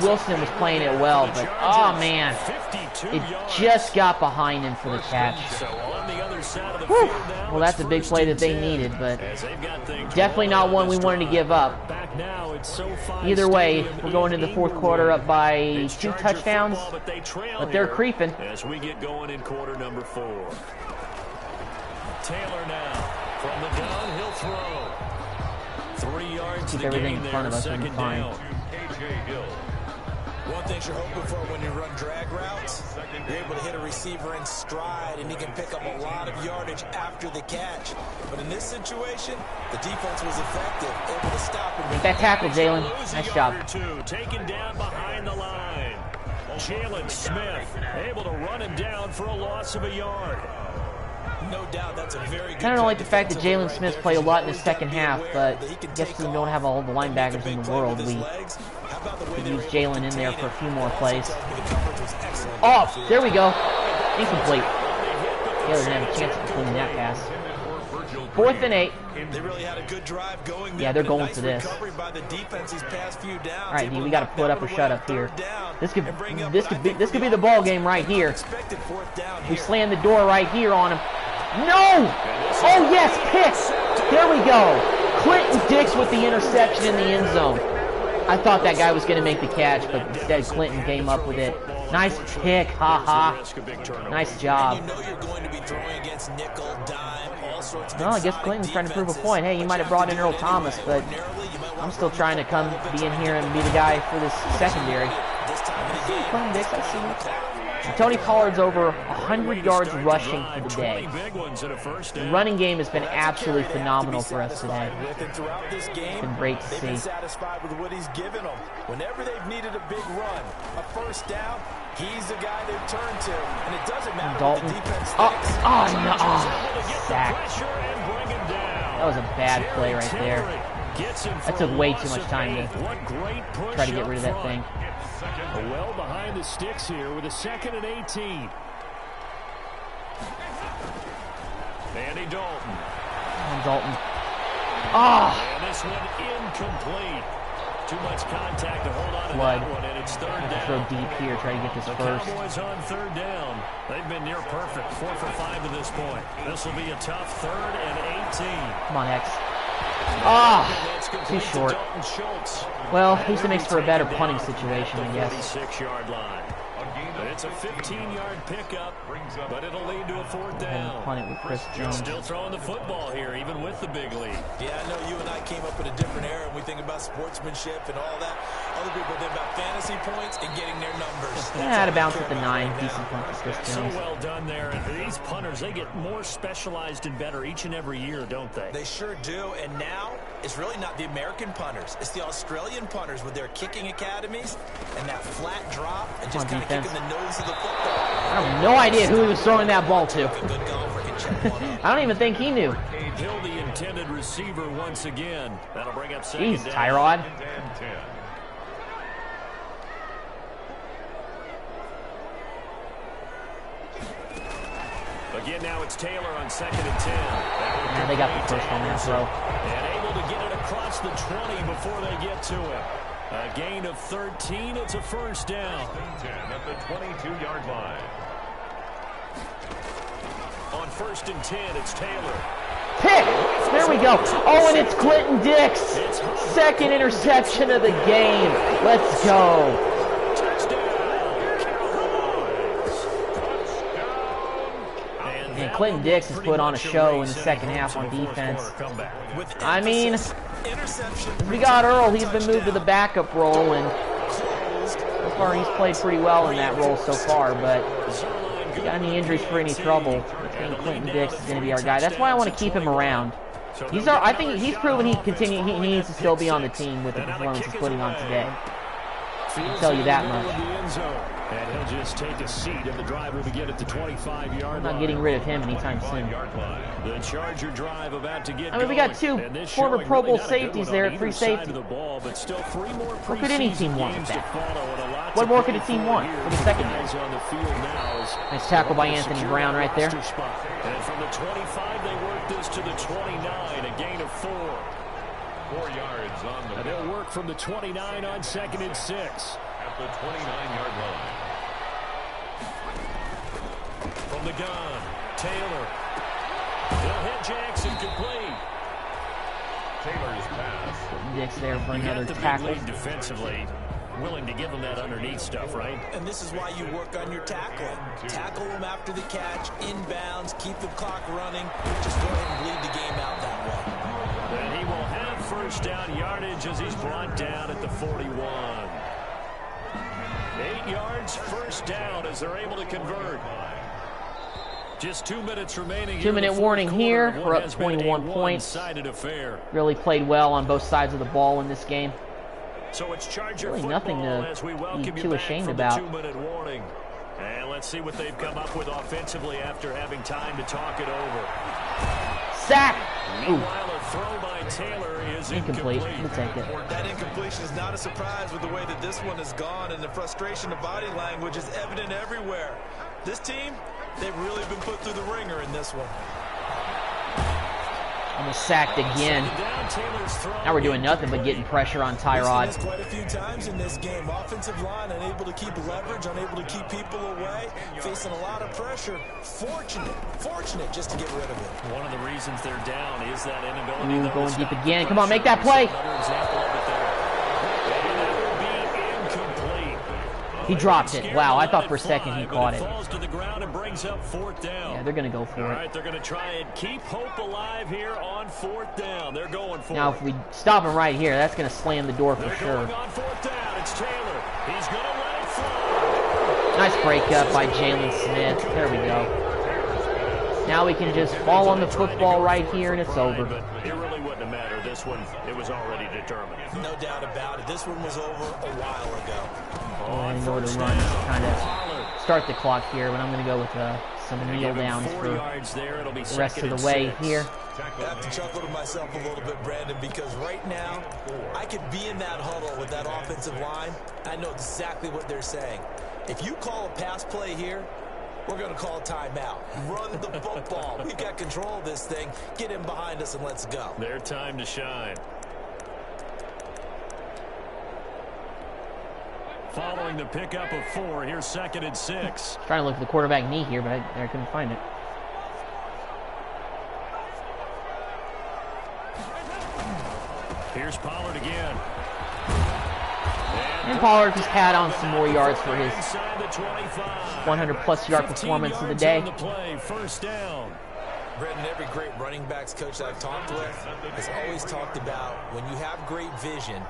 Wilson was playing it well, but, oh, man. 52 It yards. just got behind him for the catch. So on the other side of the Whew. field now, Well, that's it's a big 1st play that and they 10. needed, but As they've got things definitely not one we wanted to give up. Back now, it's SoFi Either way, Stadium we're going in into the 4th quarter up by It's 2 Charger touchdowns, football, but they trail but they're here creeping. as we get going in quarter number 4. Taylor now from the gun, he'll throw. 3 yards to Keep the everything gain in front there, of us, we'll be 2nd fine. down. KJ Hill. One thing you're hoping for when you run drag routes, you're able to hit a receiver in stride, and he can pick up a lot of yardage after the catch. But in this situation, the defense was effective, able to stop him. Make that tackle, Jalen. Lose a Nice yard job. or two, taken down behind the line. Jalen Smith able to run him down for a loss of a yard. No doubt that's a very good. I kind of like the fact that Jalen right Smith there, played a 'cause lot in you the always gotta 2nd be half, aware but that he can guess take we don't off have all the and make a linebackers big in the play with world. his We legs. How about the way could they use were able to Jalen in there contain for a it? few more Also plays. tells me the coverage was excellent Oh, downfield. there we go. Incomplete. They hit, but Taylor didn't have a chance of completing that pass. 4th and 8. They really had a good drive going there. Yeah, they're going nice for this. recovery by the defense these past few downs. All right, D, Able we to got to knock put that up or one shut away up on here. third down This could and bring up this what I could be think this will could be the ball game right here. Expected 4th down We here. slam the door right here on him. No! Oh yes, pick! There we go. Clinton Dix with the interception in the end zone. I thought that guy was going to make the catch, but instead Clinton came up with it. Nice pick, haha. Nice job. You know you're going to be throwing against nickel, dime, all sorts of Well, I guess Clinton's trying to prove a point. Hey, you might have brought in Earl Thomas, but I'm still trying to come be in here and be the guy for this secondary. Clinton Dix, I see you. Tony Pollard's over 100 yards rushing for the day. The running game has been absolutely phenomenal for us today. It's been great to see. Satisfied with what he's given them. Whenever they've needed a big run, a 1st down, he's the guy they've turned to, and it doesn't matter what the defense thinks. Sack. That was a bad play right there. That took way too much time to try to get rid of that thing. Well behind the sticks here with a 2nd and 18. Andy Dalton. Dalton. And this one incomplete. Too much contact to hold on to Flood. that one, and it's 3rd down. Throw deep here, try to get this The first. Cowboys on 3rd down. They've been near perfect, 4 for 5 to this point. This will be a tough 3rd and 18. Come on, X. Too short. Well, at least it makes for a better punting situation, I guess. 46-yard line. It's a 15-yard pickup, but it'll lead to a 4th down. Punt it with Chris Jones. Still throwing the football here, even with the big lead. Yeah, I know you and I came up in a different era, and we think about sportsmanship and all that. Other people think about fantasy points and getting their numbers. Yeah, out of bounds at the 9. Decent punt for Chris So Jones. well done there. And these punters, they get more specialized and better each and every year, don't they? They sure do, and now it's really not the American punters. It's the Australian punters with their kicking academies and that flat drop and just kind of kicking the nose of the football. I have no idea who he was throwing that ball to. A good golfer can check one up. I don't even think he knew. Hill, the intended receiver, once again. That'll bring up 2nd Jeez, down. Tyrod. Again, now it's Taylor on 2nd and 10. Yeah, they got the first on that throw. And able to get it across the 20 before they get to him. A gain of 13. It's a 1st down. 10 at the 22-yard line. On 1st and 10, it's Taylor. Pick! There we go. Oh, and it's Clinton Dix. 2nd interception of the game. Let's go. And Clinton Dix has put on a show in the 2nd half on defense. I mean, we got Earl. He's been moved to the backup role, and so far he's played pretty well in that role so far, but if you got any injuries for any trouble, I think Clinton Dix is going to be our guy. That's why I want to keep him around. I think he's proven he needs to still be on the team with the performance he's putting on today. I can tell you that much. And he'll just take a seat in the drive to get at the 25-yard line. I'm not getting rid of him anytime soon. The Charger drive about to get I mean, we got 2 former Pro Bowl safeties there at free safety. What could any team want with that? What more could a team want for the secondary? Nice tackle by Anthony Brown right there. And from the 25, they work this to the 29, a gain of 4. 4 yards on the. And they'll work from the 29 on 2nd and 6. At the 29-yard line. From the gun, Taylor. He'll hit Jackson complete. Taylor's pass. Dix there for You another got the tackle. big lead defensively. Willing to give them that underneath stuff, right? And this is why you work on your tackling. Tackle them after the catch, inbounds, keep the clock running. Just go ahead and bleed the game out that way. And he will have 1st down yardage as he's brought down at the 41. 8 yards, 1st down as they're able to convert. Just 2 minutes remaining. 2-minute warning here. We're up 21 points. Really played well on both sides of the ball in this game. So it's Charger really nothing to be too ashamed about. 2-minute warning. And let's see what they've come up with offensively after having time to talk it over. Sack! Ooh. Meanwhile, a throw by Taylor is Incomplete. We'll take it. That incompletion is not a surprise with the way that this one has gone, and the frustration of body language is evident everywhere. This team, They've really been put through the ringer in this one. Almost sacked again. Now we're doing nothing but getting pressure on Tyrod. We've seen this quite a few times in this game. Offensive line unable to keep leverage, unable to keep people away, facing a lot of pressure. Fortunate just to get rid of it. One of the reasons they're down is that inability. Going deep again. Come on, make that play. Another example of it there. And that will be incomplete. He dropped it. Wow, I thought for a second he caught it. Falls to the ground and brings up fourth down. Yeah, they're going to go for All it. right, they're going to try and keep hope alive here on fourth down. They're going for Now, it. if we stop him right here, that's going to slam the door for They're sure. going on fourth down. It's Taylor. He's going to let it fly. Nice breakup by Jalen Smith. There we go. Now we can just fall on the football right here, and it's over. But it really wouldn't have mattered. This one, it was already determined. No doubt about it. This one was over a while ago. I know to run, kind of start the clock here, but I'm going to go with some kneel downs for the rest of the way here. I have to chuckle to myself a little bit, Brandon, because right now I could be in that huddle with that offensive line. I know exactly what they're saying. If you call a pass play here, we're going to call timeout. Run the football. We've got control of this thing. Get in behind us and let's go. Their time to shine. Following the pickup of 4, here's 2nd and 6. Trying to look for the quarterback knee here, but I couldn't find it. Here's Pollard again. And Pollard just had on some more yards for his 100-plus yard performance of the day. First down. Brendan, every great running backs coach that I've talked with has always talked about when you have great vision,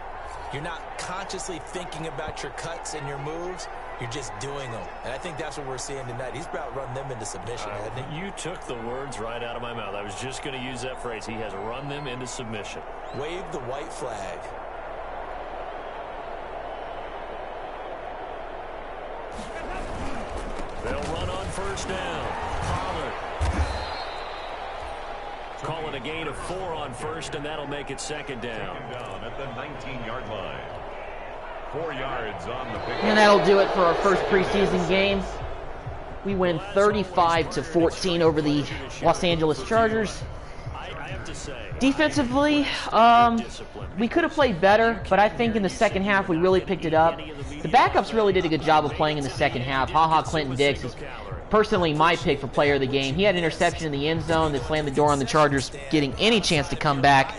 you're not consciously thinking about your cuts and your moves. You're just doing them. And I think that's what we're seeing tonight. He's about to run them into submission, hasn't he? You took the words right out of my mouth. I was just going to use that phrase. He has run them into submission. Wave the white flag. They'll run on first down. Pollard. Call it a gain of 4 on first, and that'll make it 2nd down. Second down at the 19-yard line. 4 yards on the pick. And that'll do it for our first preseason game. We win 35-14 over the Los Angeles Chargers. I have to say, Defensively, we could have played better, but I think in the second half we really picked it up. The backups really did a good job of playing in the second half. Clinton Dix is personally my pick for player of the game. He had an interception in the end zone that slammed the door on the Chargers getting any chance to come back.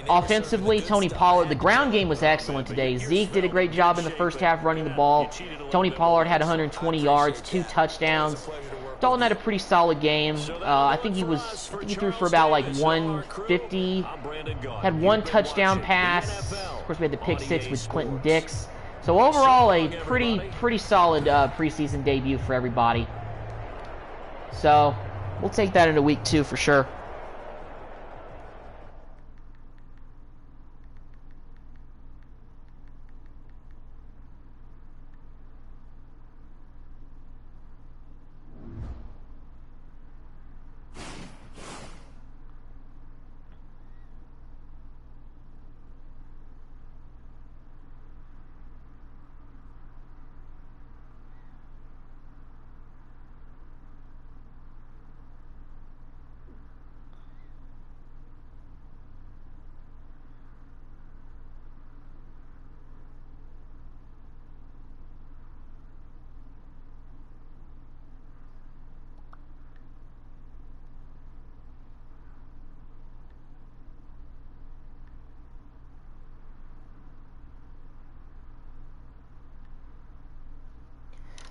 Offensively, Tony Pollard, the ground game was excellent today. Zeke did a great job in the first half running the ball. Tony Pollard had 120 yards, 2 touchdowns. Dalton had a pretty solid game. I think he threw for about like 150. Had 1 touchdown pass. Of course, we had the pick 6 with Clinton Dix. So overall, a pretty solid preseason debut for everybody. So we'll take that into week 2 for sure.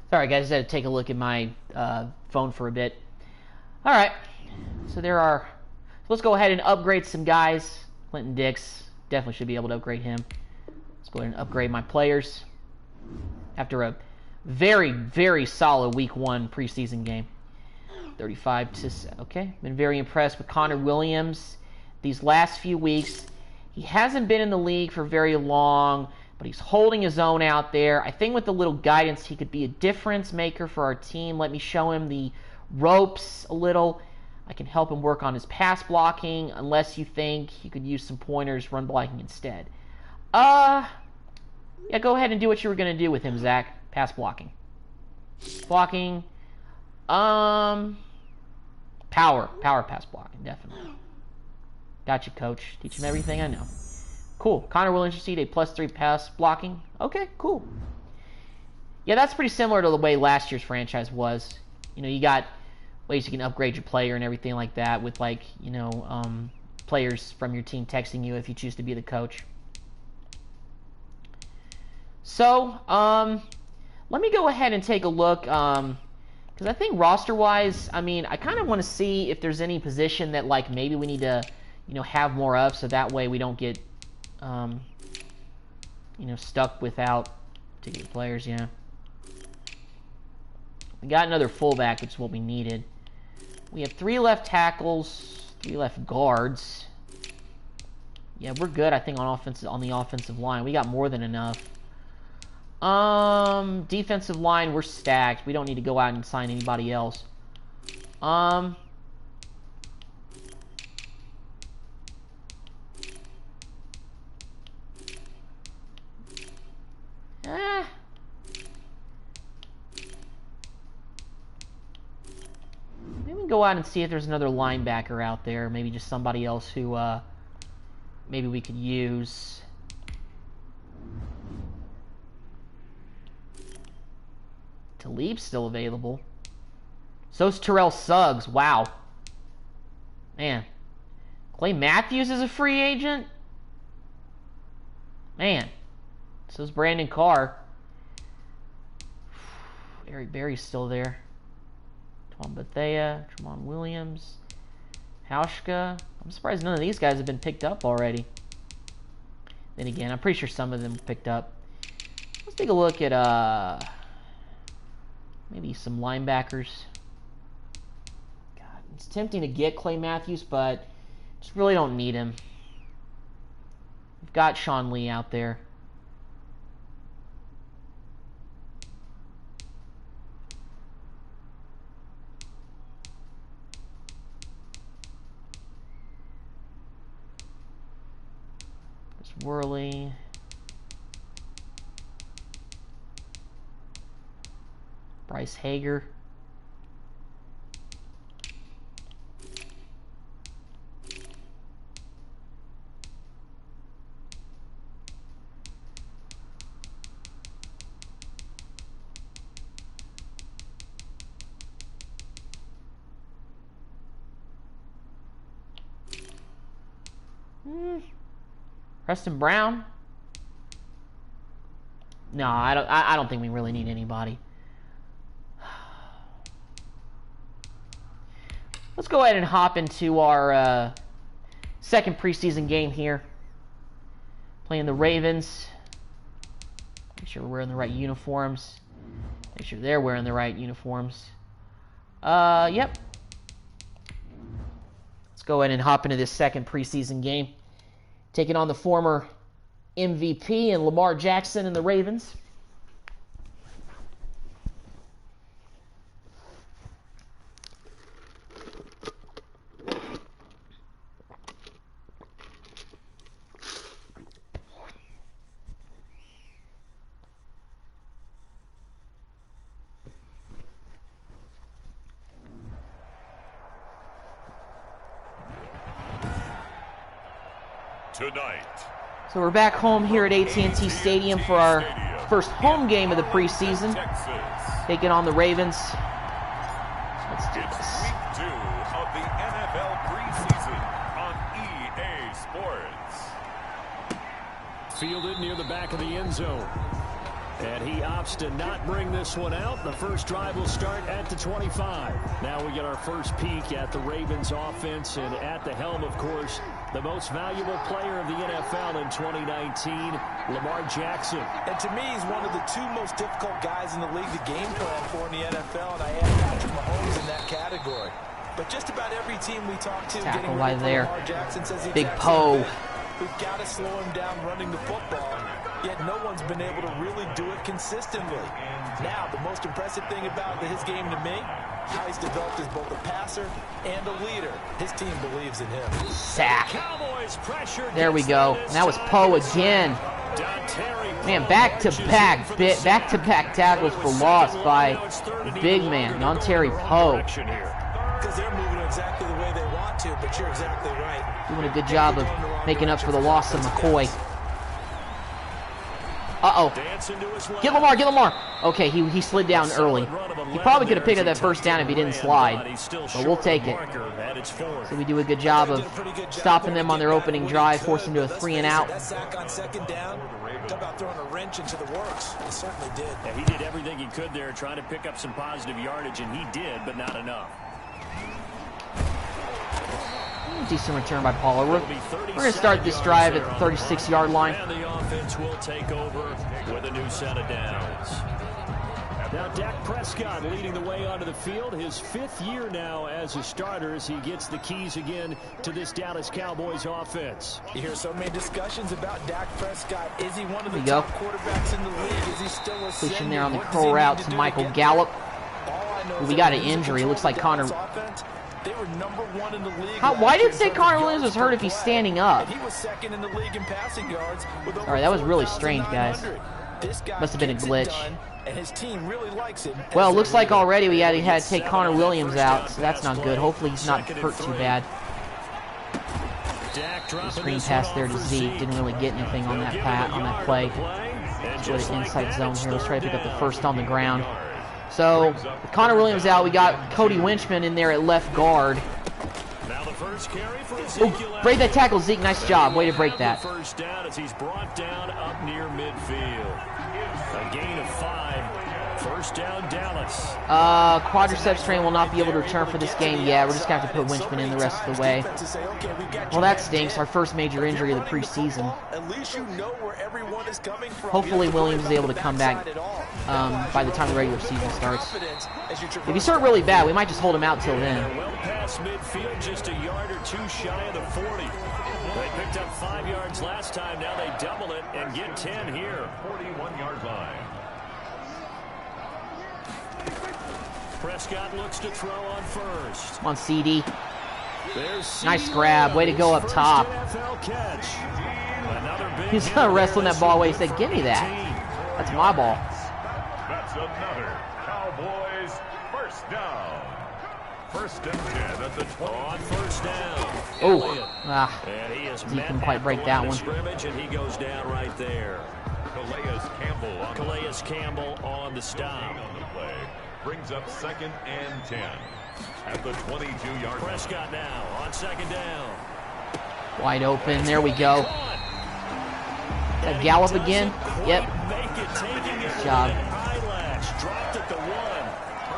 Sorry, guys, I just had to take a look at my phone for a bit. All right, so let's go ahead and upgrade some guys. Clinton Dix, definitely should be able to upgrade him. Let's go ahead and upgrade my players after a very, very solid week 1 preseason game. 35 to, okay, been very impressed with Connor Williams these last few weeks. He hasn't been in the league for very long, but he's holding his own out there. I think with a little guidance, he could be a difference maker for our team. Let me show him the ropes a little. I can help him work on his pass blocking, unless you think he could use some pointers, run blocking instead. Yeah, go ahead and do what you were going to do with him, Zach. Pass blocking. Blocking. Power pass blocking, definitely. Gotcha, coach. Teach him everything I know. Cool. Connor will intercede a +3 pass blocking. Okay, cool. Yeah, that's pretty similar to the way last year's franchise was. You know, you got ways you can upgrade your player and everything like that with, like, you know, players from your team texting you if you choose to be the coach. So, let me go ahead and take a look, because I think roster-wise, I mean, I kind of want to see if there's any position that, like, maybe we need to, you know, have more of, so that way we don't get, you know, stuck without particular players, yeah. We got another fullback, which is what we needed. We have 3 left tackles, 3 left guards. Yeah, we're good, I think, on the offensive line. We got more than enough. Defensive line, we're stacked. We don't need to go out and sign anybody else. Maybe we can go out and see if there's another linebacker out there. Maybe just somebody else who, maybe we could use. Talib's still available. So's Terrell Suggs. Wow. Man. Clay Matthews is a free agent? Man. So's Brandon Carr. Eric Berry's still there. Twan Bethea, Tramon Williams, Hauschka. I'm surprised none of these guys have been picked up already. Then again, I'm pretty sure some of them picked up. Let's take a look at maybe some linebackers. God, it's tempting to get Clay Matthews, but just really don't need him. We've got Sean Lee out there. There's Worley. Bryce Hager. Preston Brown. No, I don't think we really need anybody. Let's go ahead and hop into our second preseason game here. Playing the Ravens. Make sure we're wearing the right uniforms. Make sure they're wearing the right uniforms. Yep. Let's go ahead and hop into this second preseason game. Taking on the former MVP and Lamar Jackson and the Ravens. Tonight. So we're back home here at AT&T Stadium for our first home game of the preseason. Taking on the Ravens. Let's do It's this. week 2 of the NFL preseason on EA Sports. Fielded near the back of the end zone. And he opts to not bring this one out. The first drive will start at the 25. Now we get our first peek at the Ravens offense, and at the helm, of course, the most valuable player of the NFL in 2019, Lamar Jackson. And to me, he's one of the 2 most difficult guys in the league to game plan for in the NFL, and I add Patrick Mahomes in that category. But just about every team we talk to, Tackle getting right ready for there. Lamar Jackson says the Big exact Poe. same thing. We've got to slow him down running the football, yet no one's been able to really do it consistently. Now, the most impressive thing about his game to me, how he's developed as both a passer and a leader. His team believes in him. Sack. There we go. And that was Poe again. Man, back-to-back tackles for loss by the big man, Dontari Poe. Because they're moving exactly the way they want to, but you're exactly right. Doing a good job of making up for the loss of McCoy. Uh-oh. Get Lamar. Okay, he slid down early. He probably could have picked up that first down if he didn't slide, but we'll take it. So we do a good job of stopping them on their opening drive, forcing them to a 3-and-out. That sack on second down, talk about throwing a wrench into the works. He certainly did. Yeah, he did everything he could there, trying to pick up some positive yardage, and he did, but not enough. Decent return by Pollard. We're going to start this drive at the 36-yard line. And the offense will take over with a new set of downs. Now Dak Prescott leading the way onto the field. His 5th year now as a starter as he gets the keys again to this Dallas Cowboys offense. You hear so many discussions about Dak Prescott. Is he one of the top quarterbacks in the league? Is he still a pushing there on the curl route to Michael Gallup. We got an injury. It looks like Connor. They were number 1 in the league. Why did it say Connor Williams was hurt if he's standing up? He was second in the league in passing yards. All right, that was really strange, guys. Must have been a glitch. And his team really likes it. Well, it looks like already we had to take Connor Williams out, so that's not good. Hopefully he's not hurt too bad. Screen pass there to Zeke. Didn't really get anything on that play. Let's go to inside zone here. Let's try to pick up the first on the ground. So, with Connor Williams out, we got Cody Winchman in there at left guard. Oh, break that tackle, Zeke. Nice job. Way to break that. First down as he's brought down up near midfield. A gain of 5. First down, Dallas. Quadriceps strain will not be able to return for this game. Yeah, we're just going to have to put Winchman in the rest of the way. Well, that stinks. Our first major injury of the preseason. Hopefully Williams is able to come back by the time the regular season starts. If he start really bad, we might just hold him out till then. Well past midfield, just a yard or 2 shy of the 40. They picked up 5 yards last time. Now they double it and get 10 here. 41-yard line. Prescott looks to throw on first. Come on, CD. Nice grab. Way to go up top. He's wrestling that ball away. He said, give me that. That's my ball. That's another Cowboys first down. First and 10 at the 20. On first down. Oh, he couldn't quite break that one. Scrimmage, and he goes down right there. Calais Campbell on the stop. On the play. Brings up second and 10 at the 22-yard line. Prescott now on second down. Wide open. There we go. That Gallup again? Yep. Good job. Dropped at the 1.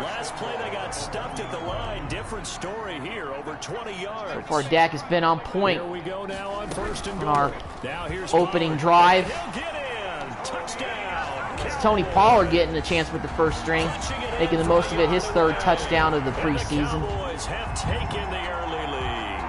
Last play they got stuffed at the line. Different story here. Over 20 yards. So far, Dak has been on point. Here we go now on first and goal. Our now here's opening drive. Get in. Touchdown. It's Tony Pollard getting a chance with the first string, making the most of it. His 3rd touchdown of the preseason. Cowboys have taken the early lead.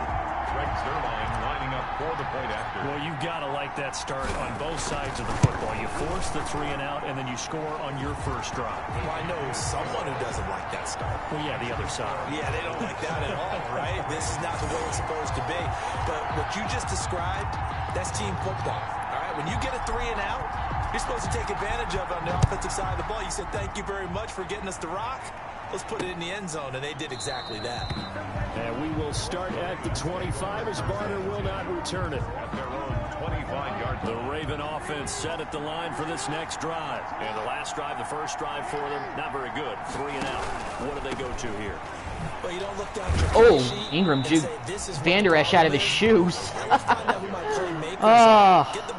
Well, you got to like that start on both sides of the football. You force the 3-and-out, and then you score on your first drive. Well, I know someone who doesn't like that start. Well, yeah, the other side. Yeah, they don't like that at all, right? This is not the way it's supposed to be. But what you just described, that's team football. All right, when you get a 3-and-out, you're supposed to take advantage of it on the offensive side of the ball. You said, thank you very much for getting us the rock. Let's put it in the end zone, and they did exactly that. And we will start at the 25 as Barner will not return it. At their own 25-yard line. The Raven offense set at the line for this next drive. And the last drive, the first drive for them, not very good. 3-and-out. What do they go to here? Well, you don't look down at your Ingram juked Vander Esch out of his shoes. Get the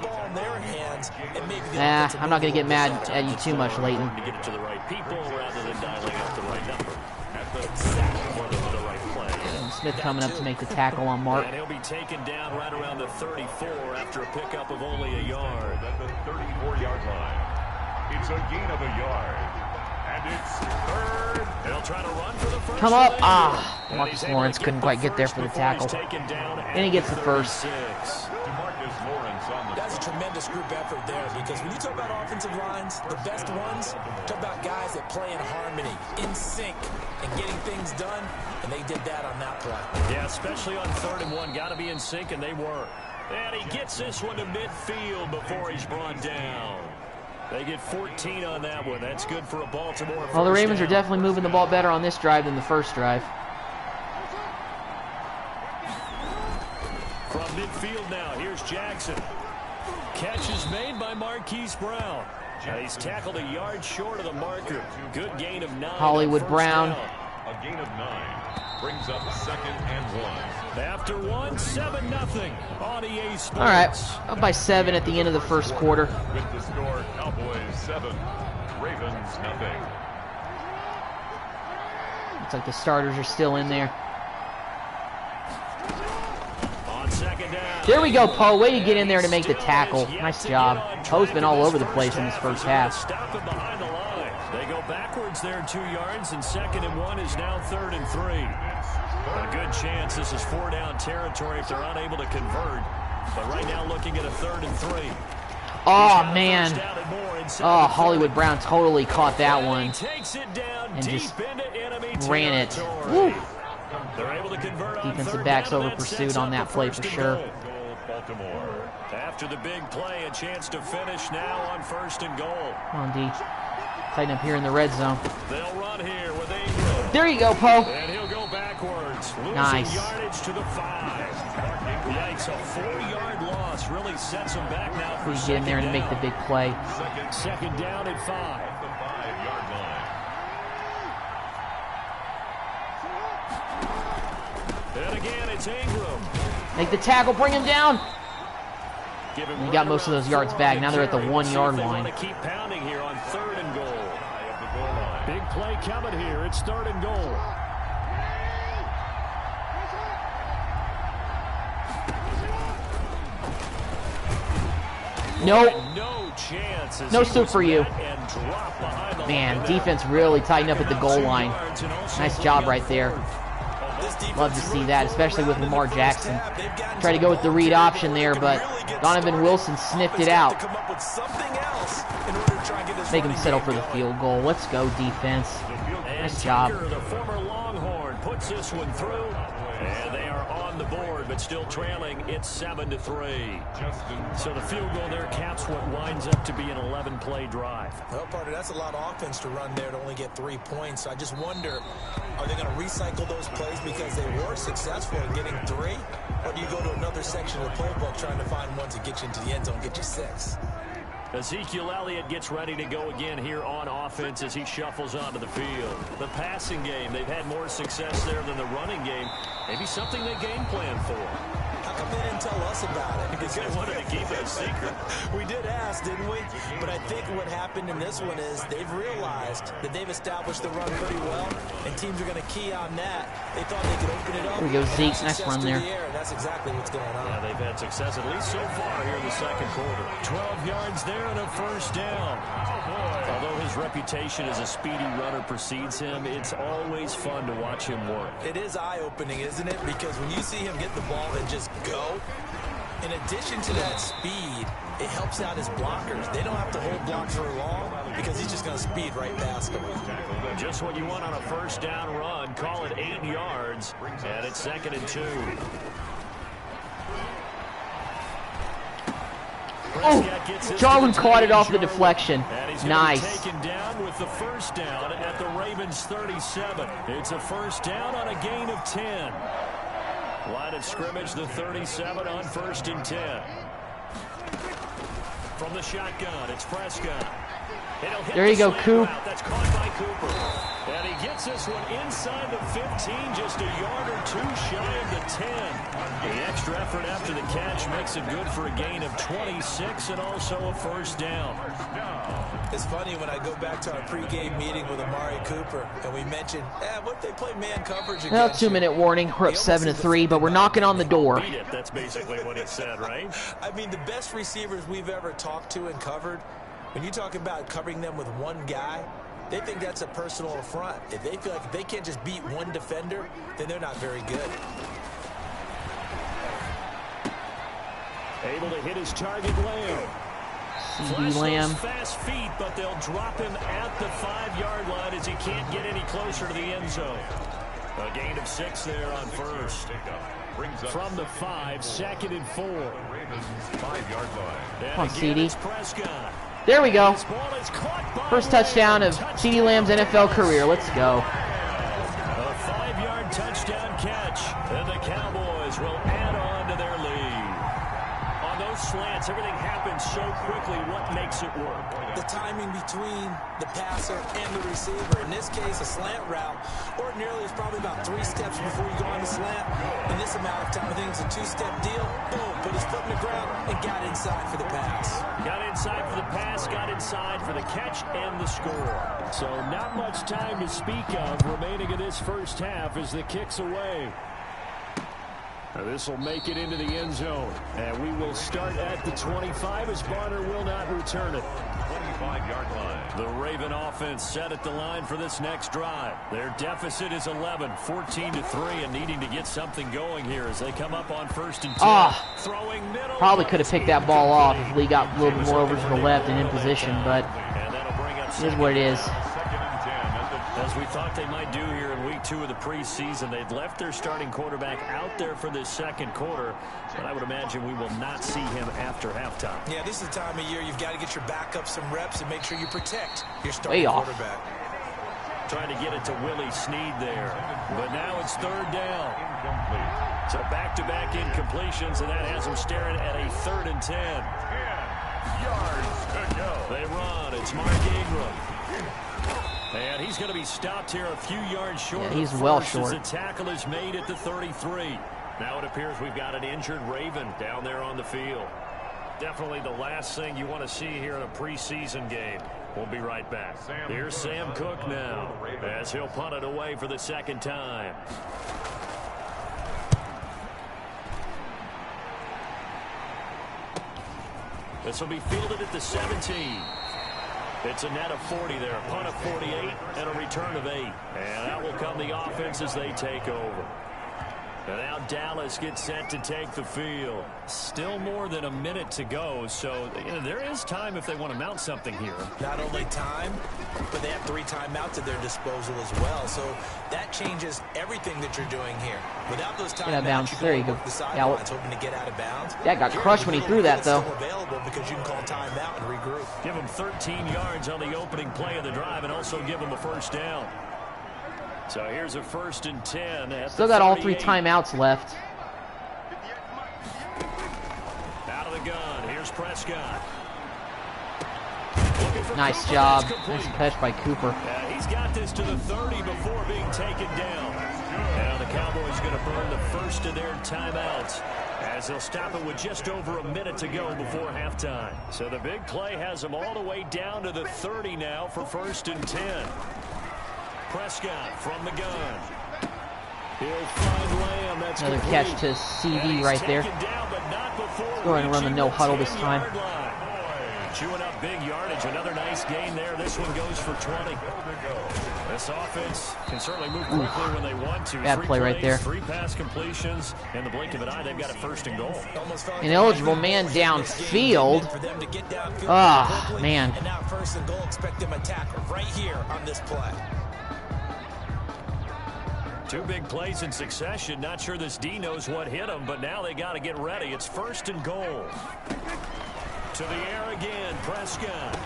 ball in their hands and maybe I'm not going to get mad at you too much, Leighton. To get it to the right people rather than dialing up the right number. The right play. Smith coming up to make the tackle on Mark. And he'll be taken down right around the 34 after a pickup of only a yard. At the 34-yard line. It's a gain of a yard. And it's 3rd. They'll try to run for the first. Come up. Marcus Lawrence couldn't quite get there for the tackle. And he gets the first. Marcus Lawrence on the tremendous group effort there, because when you talk about offensive lines, the best ones, talk about guys that play in harmony, in sync, and getting things done, and they did that on that play. Yeah, especially on 3rd and 1. Got to be in sync, and they were. And he gets this one to midfield before he's brought down. They get 14 on that one. That's good for a Baltimore. Well, the Ravens are definitely moving the ball better on this drive than the first drive. From midfield now, here's Jackson. Catch is made by Marquise Brown. He's tackled a yard short of the marker. Good gain of 9. Hollywood Brown. Down. A gain of 9 brings up 2nd and 1. After 1, 7-0 on EA Sports. All right, up by 7 at the end of the first quarter. With the score, Cowboys 7, Ravens nothing. Looks like the starters are still in there. On 2nd down. There we go, Poe. Way to get in there to make the tackle. Nice job. Poe's been all over the place in this first half. Stop it behind the line. They go backwards there 2 yards, and 2nd and 1 is now 3rd and 3. A good chance this is 4-down territory if they're unable to convert. But right now looking at a 3rd and 3. Oh, man. Oh, Hollywood Brown totally caught that one. And just ran it. Woo. Defensive backs over pursuit on that play for sure. After the big play, a chance to finish now on 1st and goal. Come on, D. Tighten up here in the red zone. They'll run here with Ingram. There you go, Poe. And he'll go backwards. Nice. Yardage to the 5. Yikes, a 4-yard loss really sets them back now for Please get in there and make the big play. 2nd down at 5. And again, it's Ingram. Make the tackle, bring him down. And he got most of those yards back. Now they're at the 1-yard line. They keep pounding here on 3rd and goal. Big play coming here. It's 3rd and goal. Nope. No chance. No soup for you. Man, defense really tightened up at the goal line. Nice job right there. Love to see that, especially with Lamar Jackson. Tried to go with the read option there, but Donovan Wilson sniffed it out. Make him settle for the field goal. Let's go, defense. Nice job. The former Longhorn puts this one through, and they are on the board, but still trailing. It's 7-3. So the field goal there caps what winds up to be an 11-play drive. Well, partner, that's a lot of offense to run there to only get 3 points. I just wonder, are they going to recycle those plays because they were successful in getting 3? Or do you go to another section of the playbook trying to find one to get you into the end zone, get you 6? Ezekiel Elliott gets ready to go again here on offense as he shuffles onto the field. The passing game, they've had more success there than the running game. Maybe something they game plan for. How come they didn't tell us about it? Because they wanted to keep it a secret. We did ask, didn't we? But I think what happened in this one is they've realized that they've established the run pretty well, and teams are going to key on that. They thought they could open it up. There we go, Zeke. Nice run there. That's exactly what's going on. Yeah, they've had success, at least so far here in the 2nd quarter. 12 yards there and a 1st down. Although his reputation as a speedy runner precedes him, it's always fun to watch him work. It is eye-opening, isn't it? Because when you see him get the ball and just go, in addition to that speed, it helps out his blockers. They don't have to hold blocks for long because he's just going to speed right past them. Just what you want on a 1st down run. Call it 8 yards, and it's 2nd and 2. Oh, Jarwin caught it off the deflection. Nice. Taken down with the 1st down at the Ravens 37. It's a 1st down on a gain of 10. Line of scrimmage, the 37 on 1st and 10. From the shotgun, it's Prescott. There you go, Coop. That's caught by Cooper. And he gets this one inside the 15, just a yard or 2 shy of the 10. The extra effort after the catch makes it good for a gain of 26 and also a 1st down. It's funny when I go back to our pregame meeting with Amari Cooper and we mentioned, what if they play man coverage again? Well, 2-minute warning. We're up 7-3, but we're knocking on the door. That's basically what it said, right? I mean, the best receivers we've ever talked to and covered, when you talk about covering them with one guy, they think that's a personal affront. If they feel like if they can't just beat one defender, then they're not very good. Able to hit his target, Lamb. CD Lamb. Fast feet, but they'll drop him at the 5-yard line as he can't get any closer to the end zone. A gain of 6 there on first. From the 5, 2nd and 4. 5-yard line. Come on, CD. There we go. First touchdown of CD Lamb's NFL career. Let's go. A 5-yard touchdown catch, and the Cowboys will add on to their lead. On those slants, everything happens so quickly. What makes it work? The timing between the passer and the receiver. In this case, a slant route ordinarily is probably about 3 steps before you go on the slant. In this amount of time, I think it's a 2-step deal. Boom, put his foot in the ground and got inside for the pass. Got inside for the pass, got inside for the catch and the score. So not much time to speak of remaining in this first half as the kick's away. This will make it into the end zone. And we will start at the 25 as Barner will not return it. 25-yard line. The Raven offense set at the line for this next drive. Their deficit is 11, 14-3, and needing to get something going here as they come up on 1st and 10. Throwing middle. Probably could have picked that ball off if Lee got a little bit more over to the left and in position, but it is what it is. As we thought they might do here in week 2 of the preseason, they'd left their starting quarterback out there for this second quarter, but I would imagine we will not see him after halftime. Yeah, this is the time of year you've got to get your backup some reps and make sure you protect your starting quarterback. Trying to get it to Willie Snead there, but now it's 3rd down. So back-to-back incompletions, and that has them staring at a 3rd and 10. 10 yards to go. They run. It's Mark Ingram. And he's going to be stopped here a few yards short. Yeah, he's well short. As the tackle is made at the 33. Now it appears we've got an injured Raven down there on the field. Definitely the last thing you want to see here in a preseason game. We'll be right back. Here's Sam Cook now as he'll punt it away for the 2nd time. This will be fielded at the 17. It's a net of 40 there, a punt of 48, and a return of 8. And that will come the offense as they take over. And now Dallas gets set to take the field. Still more than a minute to go, so there is time if they want to mount something here. Not only time, but they have 3 timeouts at their disposal as well. So that changes everything that you're doing here. Without those timeouts, there you go. Hoping to get out of bounds. That got crushed when he threw that, though. Available because you can call timeout and regroup. Give him 13 yards on the opening play of the drive, and also give him a 1st down. So here's a 1st and 10. Still got all 3 timeouts left. Out of the gun. Here's Prescott. Nice job. Nice catch by Cooper. He's got this to the 30 before being taken down. Now the Cowboys going to burn the first of their timeouts as they'll stop it with just over a minute to go before halftime. So the big play has them all the way down to the 30 now for 1st and 10. Prescott from the gun. He'll find Lamb. That's another catch to CV right there. Let's go ahead and run the no huddle this time. Chewing up big yardage. Another nice gain there. This one goes for 20. This offense can certainly move quickly when they want to. Bad play right there. 3 pass completions. In the blink of an eye, they've got a 1st and goal. An eligible man downfield. Ah, man. And now 1st and goal. Expect them attack right here on this play. 2 big plays in succession. Not sure this D knows what hit him, but now they got to get ready. It's 1st and goal. To the air again, Prescott.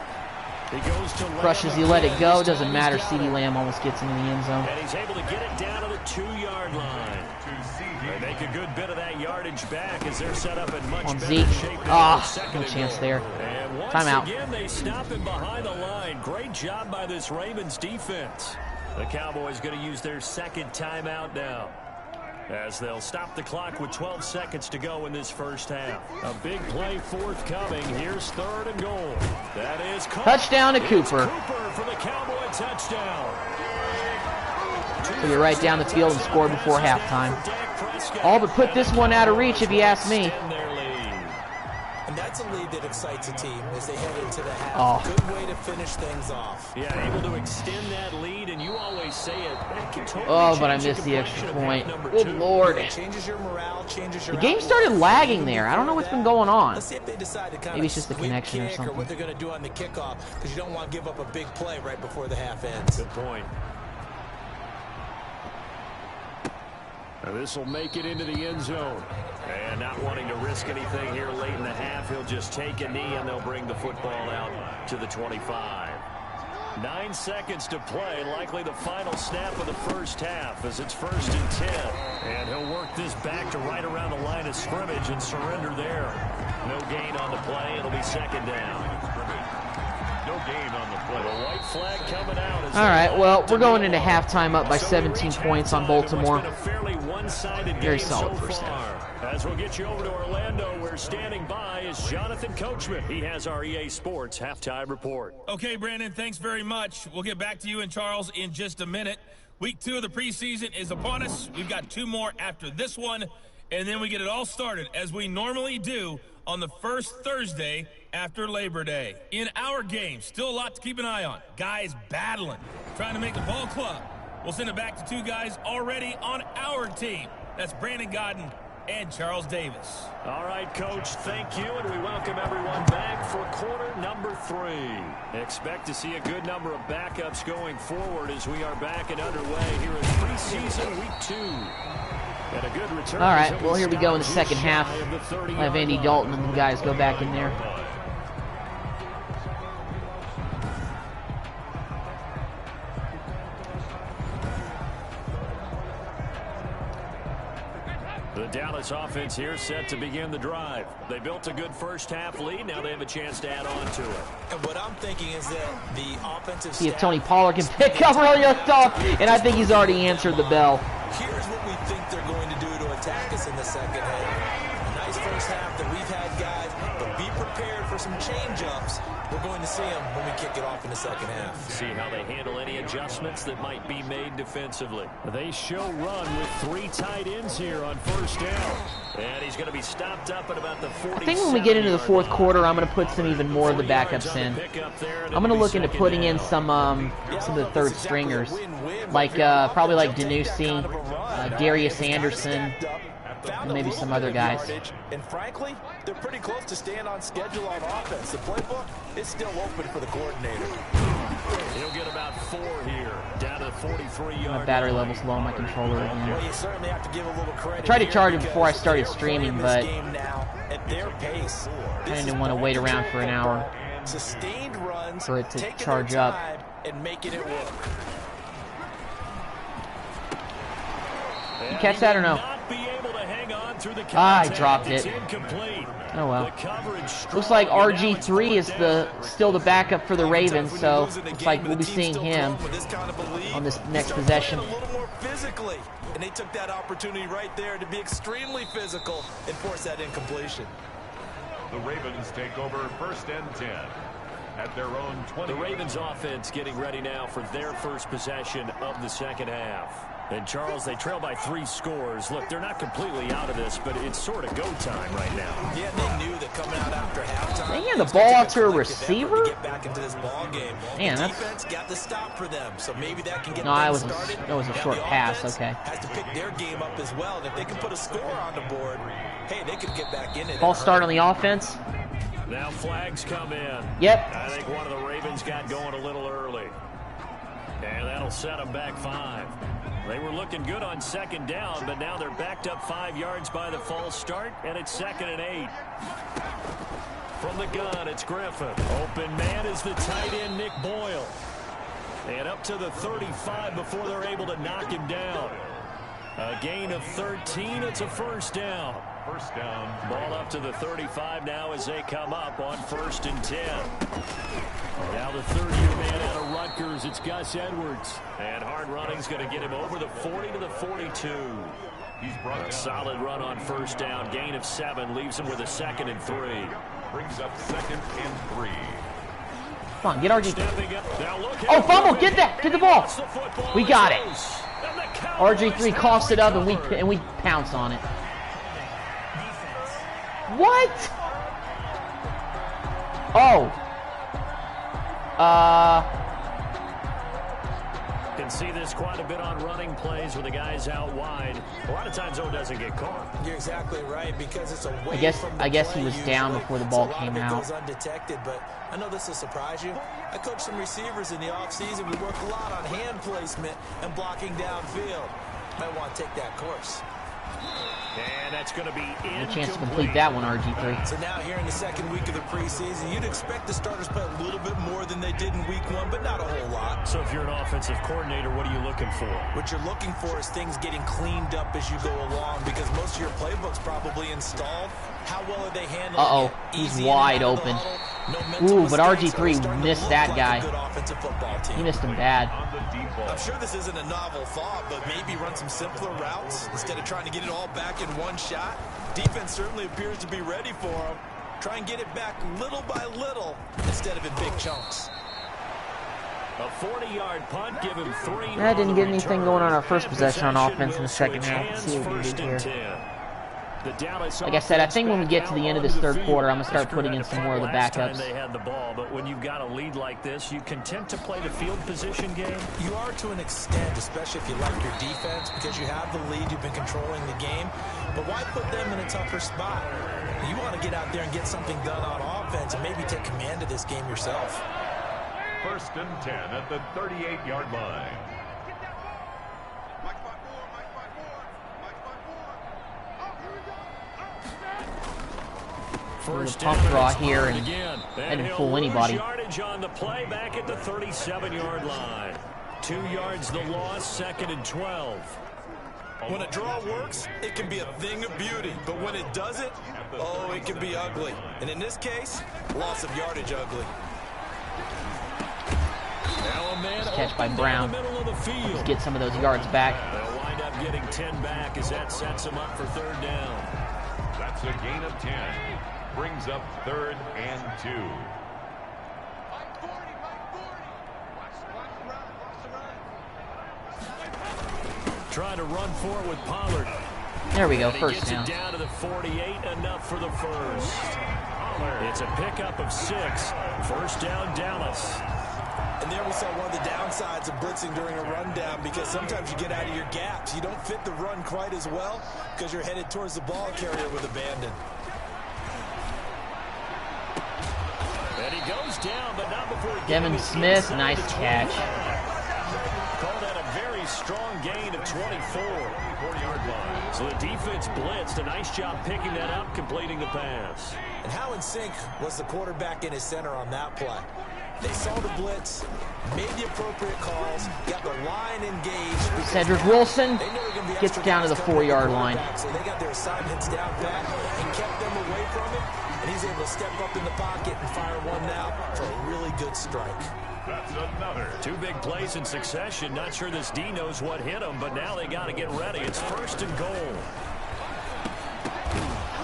He goes to crushes, he let it go. Doesn't matter. CeeDee Lamb almost gets into the end zone. And he's able to get it down to the 2-yard line. They make a good bit of that yardage back as they're set up in much better Zeke. shape. No chance there. And once Timeout. again, they stop him behind the line. Great job by this Ravens defense. The Cowboys going to use their 2nd timeout now, as they'll stop the clock with 12 seconds to go in this first half. A big play forthcoming. Here's 3rd and goal. That is touchdown to Cooper. Cooper for the Cowboy touchdown. So you're right down the field and scored before halftime. All but put this one out of reach, if you ask me. And that's a lead that excites a team as they head into the half. Good way to finish things off. Yeah, able to extend that lead, and you always say it. That can totally but I missed the extra point. Good Lord. It changes your morale, changes your The game started lagging there. I don't know what's been going on. Let's see if they decide to kind Maybe it's just the connection or or something. what they're going to do on the kickoff, because you don't want to give up a big play right before the half ends. Good point. Now this will make it into the end zone. And not wanting to risk anything here late in the half, he'll just take a knee and they'll bring the football out to the 25. 9 seconds to play, likely the final snap of the first half as it's 1st and 10. And he'll work this back to right around the line of scrimmage and surrender there. No gain on the play. It'll be 2nd down. No gain on the play. The white flag coming out. All right, well, we're going into halftime up by 17 points on Baltimore. Very solid first half. As we'll get you over to Orlando, where standing by is Jonathan Coachman. He has our EA Sports halftime report. Okay, Brandon, thanks very much. We'll get back to you and Charles in just a minute. Week 2 of the preseason is upon us. We've got 2 more after this one, and then we get it all started, as we normally do, on the first Thursday after Labor Day. In our game, still a lot to keep an eye on. Guys battling, trying to make the ball club. We'll send it back to 2 guys already on our team. That's Brandon Godden and Charles Davis. All right, Coach, thank you, and we welcome everyone back for quarter number 3. Expect to see a good number of backups going forward as we are back and underway here in preseason week 2. And a good return. All right, well, here we go in the second half. I'll have Andy Dalton and the guys go back in there. The Dallas offense here set to begin the drive. They built a good first half lead. Now they have a chance to add on to it. And what I'm thinking is that the offensive See if Tony Pollard can pick up really tough, and I think he's already answered the bell. Here's what we think they're going to do to attack us in the second half. A nice first half that we've had, guys, but be prepared for some change-ups. We're going to see them when we kick it off in the second half. See how they handle any adjustments that might be made defensively. They show run with 3 tight ends here on first down. And he's going to be stopped up at about the 40. I think when we get into the fourth quarter, I'm going to put some even more of the backups in. I'm going to look into putting in some of the third stringers, like probably like Danusi, Darius Anderson, and maybe some other guys. And frankly, they're pretty close to staying on schedule on offense. The playbook is still open for the coordinator. He'll get about 4 here, down to the 43-yard line. My battery level's low on my controller again. Well, you certainly have to give a little credit. I tried to charge it before I started streaming, but at their pace. I didn't want to wait around for an hour Sustained runs, for it to charge up. And making it work. You catch that or no? I dropped it. Oh well. Looks like RG3 is still the backup for the Ravens, so looks like we'll be seeing him on this next possession. A little more physically, and they took that opportunity right there to be extremely physical and force that incompletion. The Ravens take over 1st and 10 at their own 20. The Ravens offense getting ready now for their first possession of the second half. And, Charles, they trail by 3 scores. Look, they're not completely out of this, but it's sort of go time right now. Yeah, they knew that coming out after halftime. They hand the ball off to a receiver? To get back into this ball game. Man, the that's... defense got the stop for them, so maybe that can get No, them that started. was a short pass, okay. Has to pick their game up as well, and if they can put a score on the board, hey, they could get back in it. Ball start on the offense. Now flags come in. Yep. I think one of the Ravens got going a little early. And that'll set them back 5. They were looking good on 2nd down, but now they're backed up 5 yards by the false start, and it's 2nd and 8. From the gun, it's Griffin. Open man is the tight end, Nick Boyle. And up to the 35 before they're able to knock him down. A gain of 13, it's a first down. First down. Ball up to the 35 now as they come up on 1st and 10. Now the third-year man out of Rutgers, it's Gus Edwards. And hard running's going to get him over the 40 to the 42. He's brought a solid run on first down. Gain of 7 leaves him with a 2nd and 3. Brings up 2nd and 3. Come on, get RG. Oh, fumble! Get that! Get the ball! We got it. RG3 coughs it up, and we pounce on it. What? Oh. Can see this quite a bit on running plays with the guys out wide. A lot of times, though, it doesn't get caught. You're exactly right, because it's away from the I guess play he was down usually, before the so ball a lot came of it out. goes undetected, but I know this will surprise you. I coach some receivers in the offseason. We work a lot on hand placement and blocking downfield. Might want to take that course. And that's going to be A chance to complete that one, RG3. So now here in the second week of the preseason, you'd expect the starters play a little bit more than they did in week 1, but not a whole lot. So if you're an offensive coordinator, what are you looking for? What you're looking for is things getting cleaned up as you go along, because most of your playbook's probably installed. How well are they handling it? He's Easy wide in and out of the open. huddle, no mental Ooh, but mistakes, RG3 starting to missed look that like guy. a good offensive football team. He missed him bad. I'm sure this isn't a novel thought, but maybe run some simpler routes instead of trying to get it all back in one shot. Defense certainly appears to be ready for him. Try and get it back little by little instead of in big chunks. A 40-yard punt, give him 3. I didn't get anything going on our first possession on offense in the second half. Let's see what we do here. Like I said, I think when we get to the end of this third quarter, I'm going to start putting in some more of the backups. They had the ball, but when you've got a lead like this, you content to play the field position game? You are to an extent, especially if you like your defense, because you have the lead, you've been controlling the game. But why put them in a tougher spot? You want to get out there and get something done on offense and maybe take command of this game yourself. 1st and 10 at the 38-yard line. First pump down, draw it's here, on and again. I didn't he'll fool lose anybody. Yardage on the play back at the 37-yard line. 2 yards the loss, 2nd and 12. When a draw works, it can be a thing of beauty. But when it doesn't, oh, it can be ugly. And in this case, loss of yardage ugly. Now a man Catch by open Brown. down the middle of the field. Let's get some of those yards back. They'll wind up getting 10 back as that sets them up for 3rd down. That's a gain of 10. Brings up 3rd and 2. Trying to run for it with Pollard. There we go, And he first gets down. it down to the 48, enough for the first. It's a pickup of 6. 1st down, Dallas. And there we saw one of the downsides of blitzing during a rundown, because sometimes you get out of your gaps. You don't fit the run quite as well because you're headed towards the ball carrier with abandon. And he goes down, but not before he Devin gets Smith, inside nice the 25. catch. Call that a very strong gain of 24. 40-yard line. So the defense blitzed. A nice job picking that up, completing the pass. And how in sync was the quarterback in his center on that play? They saw the blitz, made the appropriate calls, got the line engaged. Cedric Wilson They knew they were gonna be gets extra down to the guys covering 4-yard line. quarterback, so they got their assignments down pat and kept them away from him. And he's able to step up in the pocket and fire one now for a really good strike. That's another. 2 big plays in succession. Not sure this D knows what hit him, but now they got to get ready. It's 1st and goal.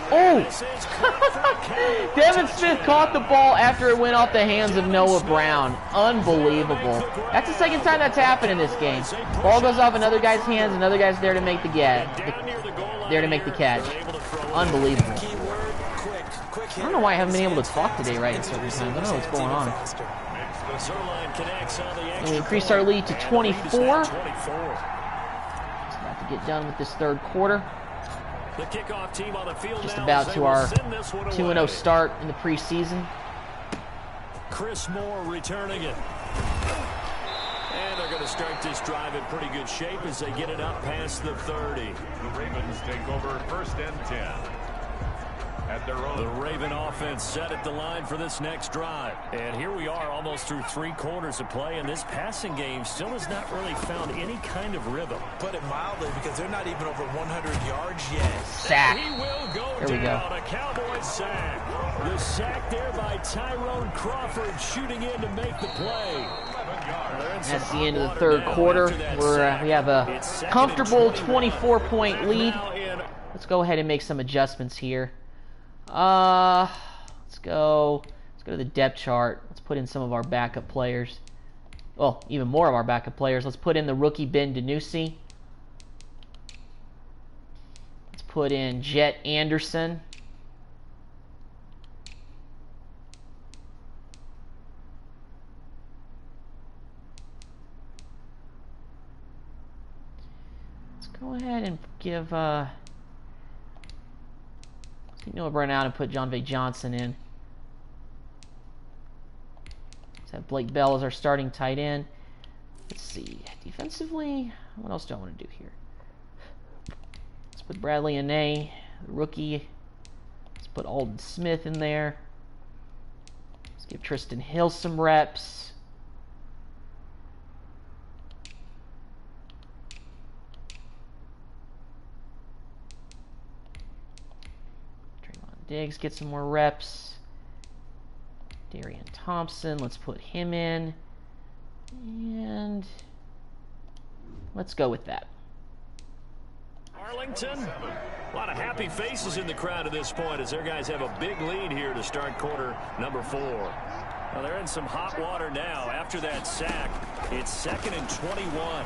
Oh! This is caught for a catch. Devin Smith caught the ball after it went off the hands of Noah Brown. Unbelievable. That's the second time that's happened in this game. Ball goes off another guy's hands, another guy's there to make the Down near the goal line there to make the here, catch. they're able to throw it. Unbelievable. Keyword, quick I don't know why I haven't been able to talk today right at certain times. I don't know what's going on. Zerline connects on the We extra increased point. our lead to And 24. lead is now 24. Just about to get done with this third quarter. The kickoff team on the field Just now about as to they will our send this one 2-0 away. start in the preseason. Chris Moore returning it. And they're going to start this drive in pretty good shape as they get it up past the 30. The Ravens take over 1st and 10. At their own. The Raven offense set at the line for this next drive. And here we are almost through 3 quarters of play, and this passing game still has not really found any kind of rhythm. Put it mildly, because they're not even over 100 yards yet. Sack. He will go There we down. go. A Cowboys sack. The sack there by Tyrone Crawford shooting in to make the play. That's the end of the third quarter. We have a comfortable 24-point lead. Let's go ahead and make some adjustments here. Let's go to the depth chart. Let's put in some of our backup players. Well, even more of our backup players. Let's put in the rookie Ben DiNucci. Let's put in Jet Anderson. go ahead and give Noah Brown out and put John V. Johnson in. Let's have Blake Bell as our starting tight end. Let's see. Defensively, what else do I want to do here? Let's put Bradley Anae, the rookie. Let's put Alden Smith in there. Let's give Tristan Hill some reps. Trayvon Diggs get some more reps. Darian Thompson, let's put him in. And let's go with that. Arlington, a lot of happy faces in the crowd at this point as their guys have a big lead here to start quarter number 4. Well, they're in some hot water now. After that sack, it's 2nd and 21.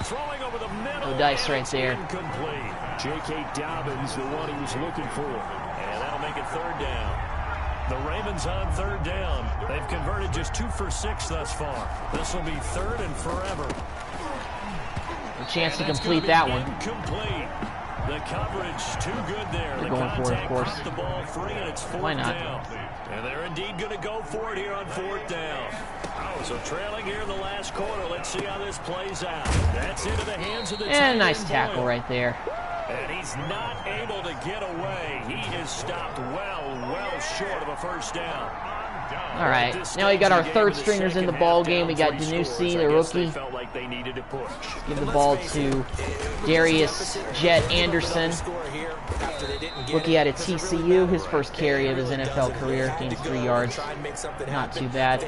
Throwing over the middle. No dice right there. Incomplete. J.K. Dobbins, the one he was looking for. And that'll make it 3rd down. The Ravens on 3rd down. They've converted just 2 for 6 thus far. This will be 3rd and forever. A chance to complete that one. Incomplete. The coverage too good there. They're going for it, of course. The ball free, and it's 4th Why not? down. And they're indeed going to go for it here on 4th down. So trailing here in the last quarter. Let's see how this plays out. That's into the hands of the And nice tackle right there. And he's not able to get away. He is stopped well short of a 1st down. All right, now we got our 3rd stringers in the ball game. We got Danusi, the rookie. Give the ball to Darius Jet Anderson. Rookie out of TCU, his first carry of his NFL career, gained 3 yards. Not too bad. A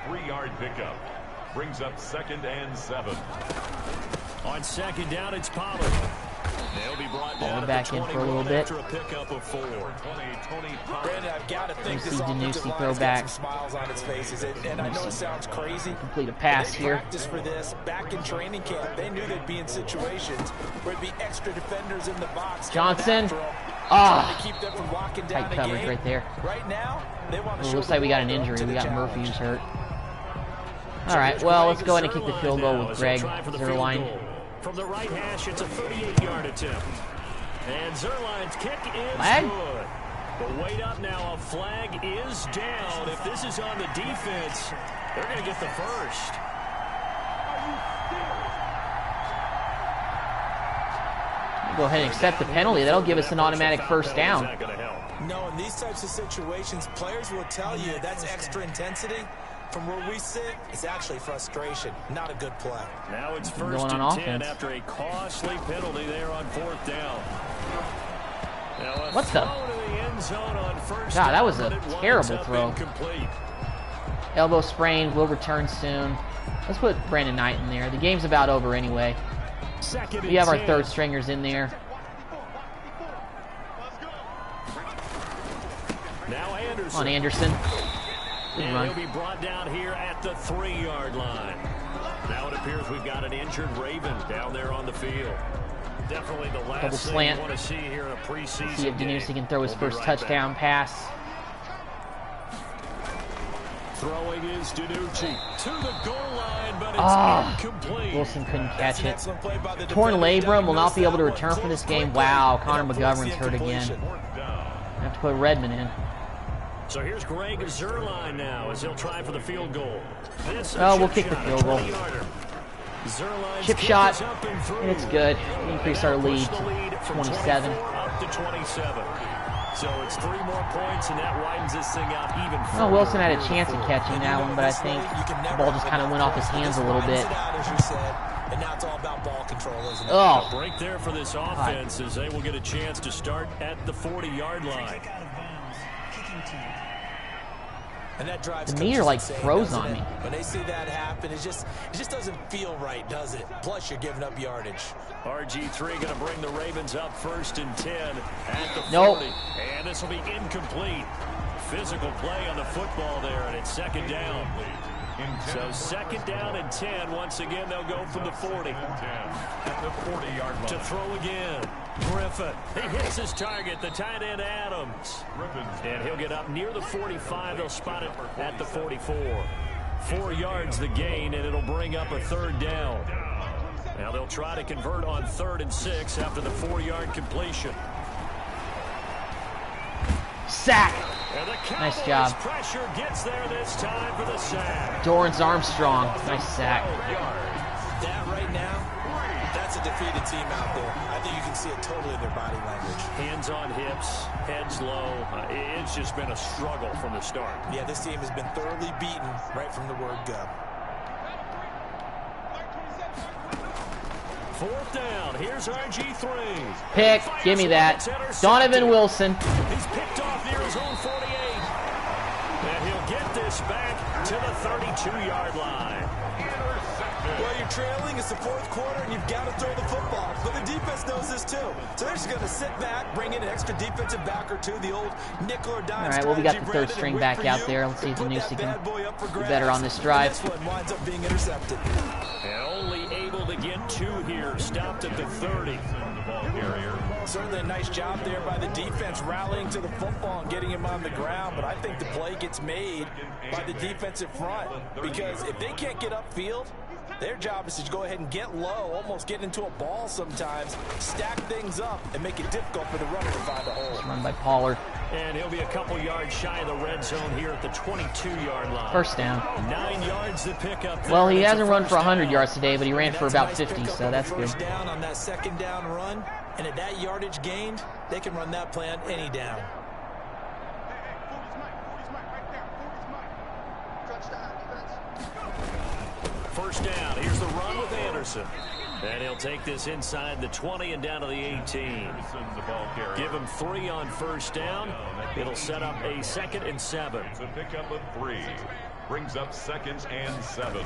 3-yard pickup brings up 2nd and 7. On 2nd down, it's Pollard. They'll be brought down back in for a little bit. After a pickup of 4. Brandon, I've got to think this Danusi offensive throw line's got back. some smiles on its faces. And I know it sounds crazy. Complete a pass They here. practiced for this back in training camp. They knew they'd be in situations where there'd be extra defenders in the box. Johnson. To Ah, keep them from walking down tight the coverage game. right there. Right now, they want to It show looks the like we got an world injury. to We the got Murphy challenge. who's hurt. All right, well, let's go ahead and kick the field goal with Greg Zerline. From the right hash, it's a 38-yard attempt. And Zerline's kick is Flag? good. But wait up now, a flag is down. If this is on the defense, they're going to get the first. Go ahead and accept the penalty. That'll give us an automatic 1st down. No, in these types of situations, players will tell you that's extra intensity. From where we sit, it's actually frustration, not a good play. Now it's Going 1st on and 10 offense. after a costly penalty there on 4th down. Now What the? God, that was a terrible throw. Elbow sprained, will return soon. Let's put Brandon Knight in there. The game's about over anyway. We have our 3rd stringers in there. Now Anderson. On Anderson. Good And run. he'll be brought down here at the 3-yard line. Now it appears we've got an injured Raven down there on the field. Definitely the last Double thing slant. you want to see here in a preseason See if game. Danusi can throw his We'll be first right touchdown back. pass. Throwing is Danucci to the goal line, but it's incomplete. Wilson couldn't catch it. Excellent play by the Torn defender. labrum, will not be able to That return one for this close game. quickly. Wow, Connor And forced the McGovern's hurt again. incompletion. I have to put Redmond in. So here's Greg Zerline now as he'll try for the field goal. This Oh, we'll chip kick the shot, field goal. 20-yarder. Zerline's Chip kick shot, is up and through. and it's good. We increase our Push lead the to lead from 27. 24 up to 27. So it's 3 more points, and that widens this thing out even further. Well, Wilson had a here in chance the at fourth. catching that one, but I think the ball just kind of went off his hands a little bit. As you said, and now it's all about ball control, isn't it? Oh, A break there for this offense as they will get a chance to start at the 40-yard line. And that drives the meter like froze on me. When they see that happen, it just doesn't feel right, does it? Plus, you're giving up yardage. RG3 going to bring the Ravens up 1st and 10 at the 40. Nope. And this will be incomplete. Physical play on the football there, and it's 2nd down. So 2nd down and 10. Once again, they'll go from the 40. At the 40-yard line. To throw again. Griffin. He hits his target, the tight end Adams. And he'll get up near the 45. They'll spot it at the 44. 4 yards the gain, and it'll bring up a 3rd down. Now they'll try to convert on 3rd and 6 after the 4-yard completion. Sack. And the Nice Cowboys job. pressure gets there this time for the sack. Dorrance Armstrong. Nice sack. That right now, that's a defeated team out there. I think you can see it totally in their body language. Hands on hips, heads low. It's just been a struggle from the start. Yeah, this team has been thoroughly beaten right from the word go. 4th down. Here's RG3. Pick. Give me that. Donovan Wilson. He's picked off near his own 48. And he'll get this back to the 32-yard line. Well, you're trailing. It's the 4th quarter, and you've got to throw the football. But the defense knows this, too. So they're just going to sit back, bring in an extra defensive back or two, the old nickel or dime. All right, well, we got the 3rd string back out there. Let's see if Danucci can do better on this drive. This one winds up being intercepted. And only able to get 2 here. Stopped at the 30. Certainly a nice job there by the defense rallying to the football and getting him on the ground. But I think the play gets made by the defensive front. Because if they can't get upfield, their job is to go ahead and get low, almost get into a ball sometimes, stack things up, and make it difficult for the runner to find a hole. Run by Pollard. And he'll be a couple yards shy of the red zone here at the 22-yard line. 1st down. 9 yards to pick up. Well, he hasn't run for 100 yards today, but he ran for about 50, so that's good. First down on that 2nd down run, and at that yardage gained, they can run that play on any down. First down. Here's the run with Anderson. And he'll take this inside the 20 and down to the 18. Give him 3 on 1st down. It'll set up a 2nd and 7. It's a pickup of 3. Brings up 2nd and 7.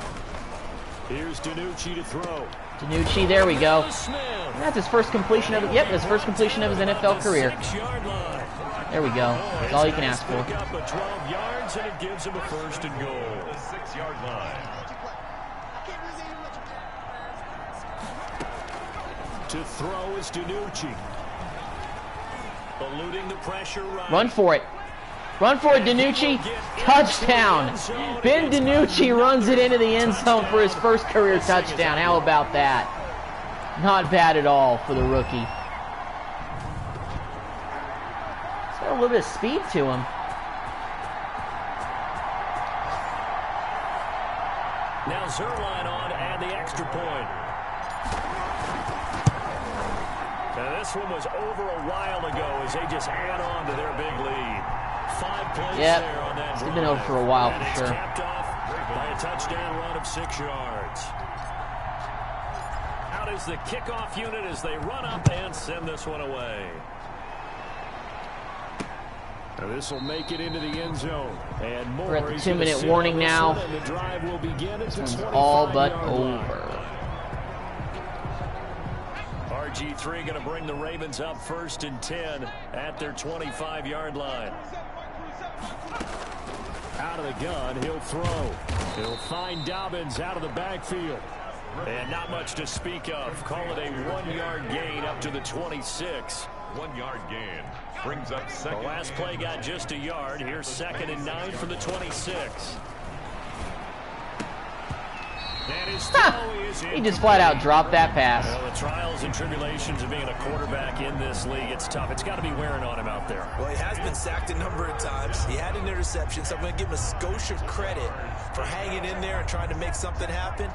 Here's Danucci to throw. Danucci, there we go. Smith. That's his first completion of it. Yep, his first completion of his NFL career. 6-yard line. There we go. That's all you can ask for. Pick up a 12 yards, and it gives him a 1st and goal. The 6-yard line. To throw is Danucci. Eluding the pressure right. Run for it. Run for it, Danucci. Touchdown. Ben Danucci runs it into the end zone for his first career touchdown. How about that? Not bad at all for the rookie. He's got a little bit of speed to him. Now Zerline on and the extra point. Now this one was over a while ago as they just add on to their big lead. 5 plays there on that drive. It's been over for a while and for sure. It's capped off by a touchdown run of 6 yards. Out is the kickoff unit as they run up and send this one away. Now this will make it into the end zone. And more. We're at the 2-minute warning now. And the drive will begin at This the one's all but 25-yard line. over. RG3 going to bring the Ravens up 1st and 10 at their 25-yard line. Out of the gun, he'll throw. He'll find Dobbins out of the backfield. And not much to speak of. Call it a 1-yard gain up to the 26. 1-yard gain. Brings up 2nd. The last play got just a yard. Here's 2nd and 9 from the 26. He just flat out dropped that pass. Well, the trials and tribulations of being a quarterback in this league, it's tough. It's got to be wearing on him out there. Well, he has been sacked a number of times. He had an interception, so I'm going to give him a skosh of credit for hanging in there and trying to make something happen,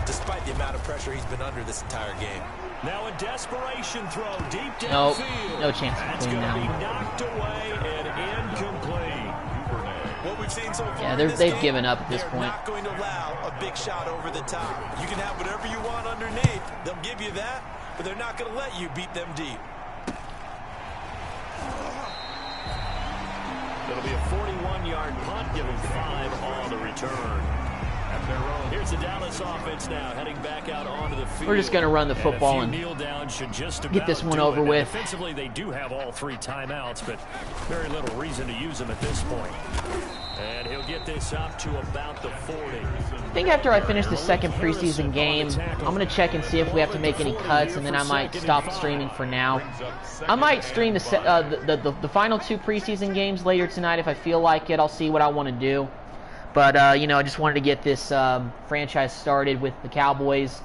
despite the amount of pressure he's been under this entire game. Now a desperation throw deep downfield. Nope, no chance of That's cleaning going to that be one. knocked away and incomplete. What we've seen so far Yeah, in this they've game, given up at this they're point. not going to allow a big shot over the top. You can have whatever you want underneath. They'll give you that, but they're not going to let you beat them deep. It'll be a 41-yard punt, giving 5 on the return. Here's the Dallas offense now heading back out onto the field. We're just going to run the football and kneel down should just get this about one do over it. with. Defensively, they do have all 3 timeouts, but very little reason to use them at this point. And he'll get this up to about the 40. I think after I finish the second preseason game, I'm going to check and see if we have to make any cuts, and then I might stop streaming for now. I might stream the final 2 preseason games later tonight if I feel like it. I'll see what I want to do. But, you know, I just wanted to get this franchise started with the Cowboys.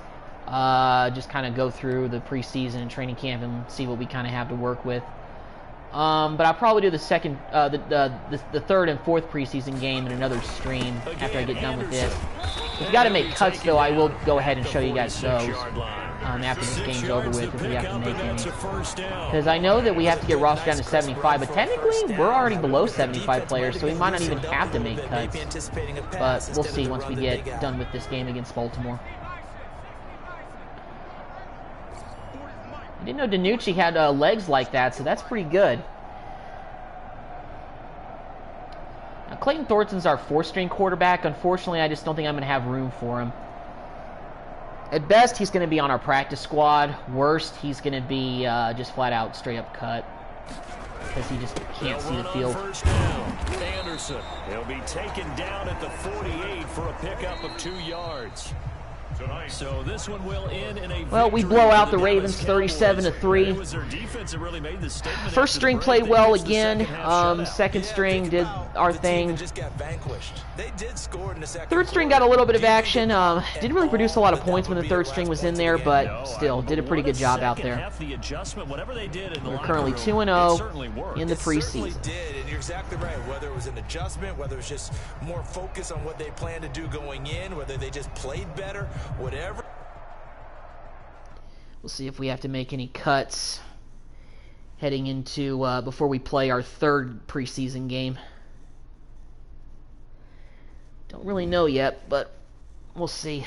Just kind of go through the preseason and training camp and see what we kind of have to work with. But I'll probably do the third and fourth preseason game in another stream after I get done with this. If we got to make cuts, though, I will go ahead and show you guys those after this game's over with if we have to make any. Because I know that we have to get roster down to 75, but technically we're already below 75 players, so we might not even have to make cuts. But we'll see once we get done with this game against Baltimore. I didn't know DiNucci had legs like that, so that's pretty good. Now, Clayton Thornton's our fourth-string quarterback. Unfortunately, I just don't think I'm going to have room for him. At best, he's going to be on our practice squad. Worst, he's going to be just flat-out straight-up cut because he just can't see the field. First down. Anderson. He'll be taken down at the 48 for a pickup of 2 yards. So this one will end in a well, we blow out the Ravens 37-3. First string played well again. Second string did our thing. Third string got a little bit of action. Didn't really produce a lot of points when the third string was in there, but still did a pretty good job out there. We're currently 2-0 in the preseason. And you're exactly right. Whether it was an adjustment, whether it was just more focus on what they plan to do going in, whether they just played better, whatever. We'll see if we have to make any cuts heading into before we play our third preseason game. Don't really know yet, but we'll see.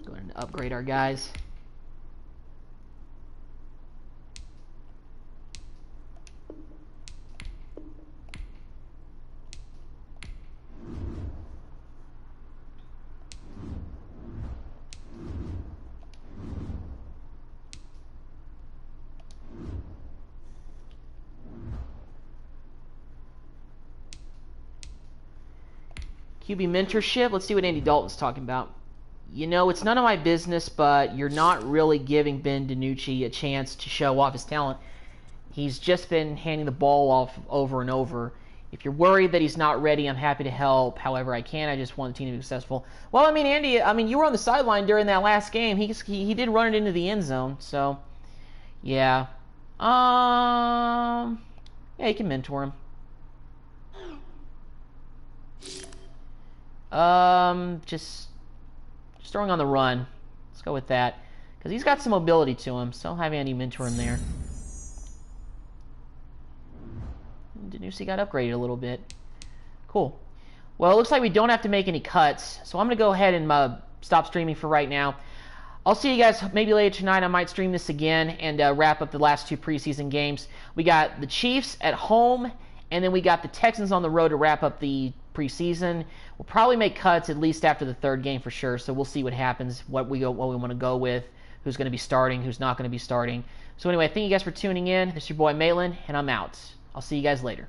Go ahead and upgrade our guys. QB mentorship. Let's see what Andy Dalton's talking about. You know, it's none of my business, but you're not really giving Ben DiNucci a chance to show off his talent. He's just been handing the ball off over and over. If you're worried that he's not ready, I'm happy to help however I can. I just want the team to be successful. Well, I mean, Andy, you were on the sideline during that last game. He did run it into the end zone, so yeah. Yeah, you can mentor him. Just throwing on the run. Let's go with that. Because he's got some mobility to him, so I'll have Andy mentor him there. DiNucci got upgraded a little bit. Cool. Well, it looks like we don't have to make any cuts, so I'm going to go ahead and stop streaming for right now. I'll see you guys maybe later tonight. I might stream this again and wrap up the last two preseason games. We got the Chiefs at home, and then we got the Texans on the road to wrap up the preseason. We'll probably make cuts at least after the third game for sure, so we'll see what happens, what we want to go with, who's going to be starting, who's not going to be starting. So anyway, thank you guys for tuning in. This is your boy Malin, and I'm out. I'll see you guys later.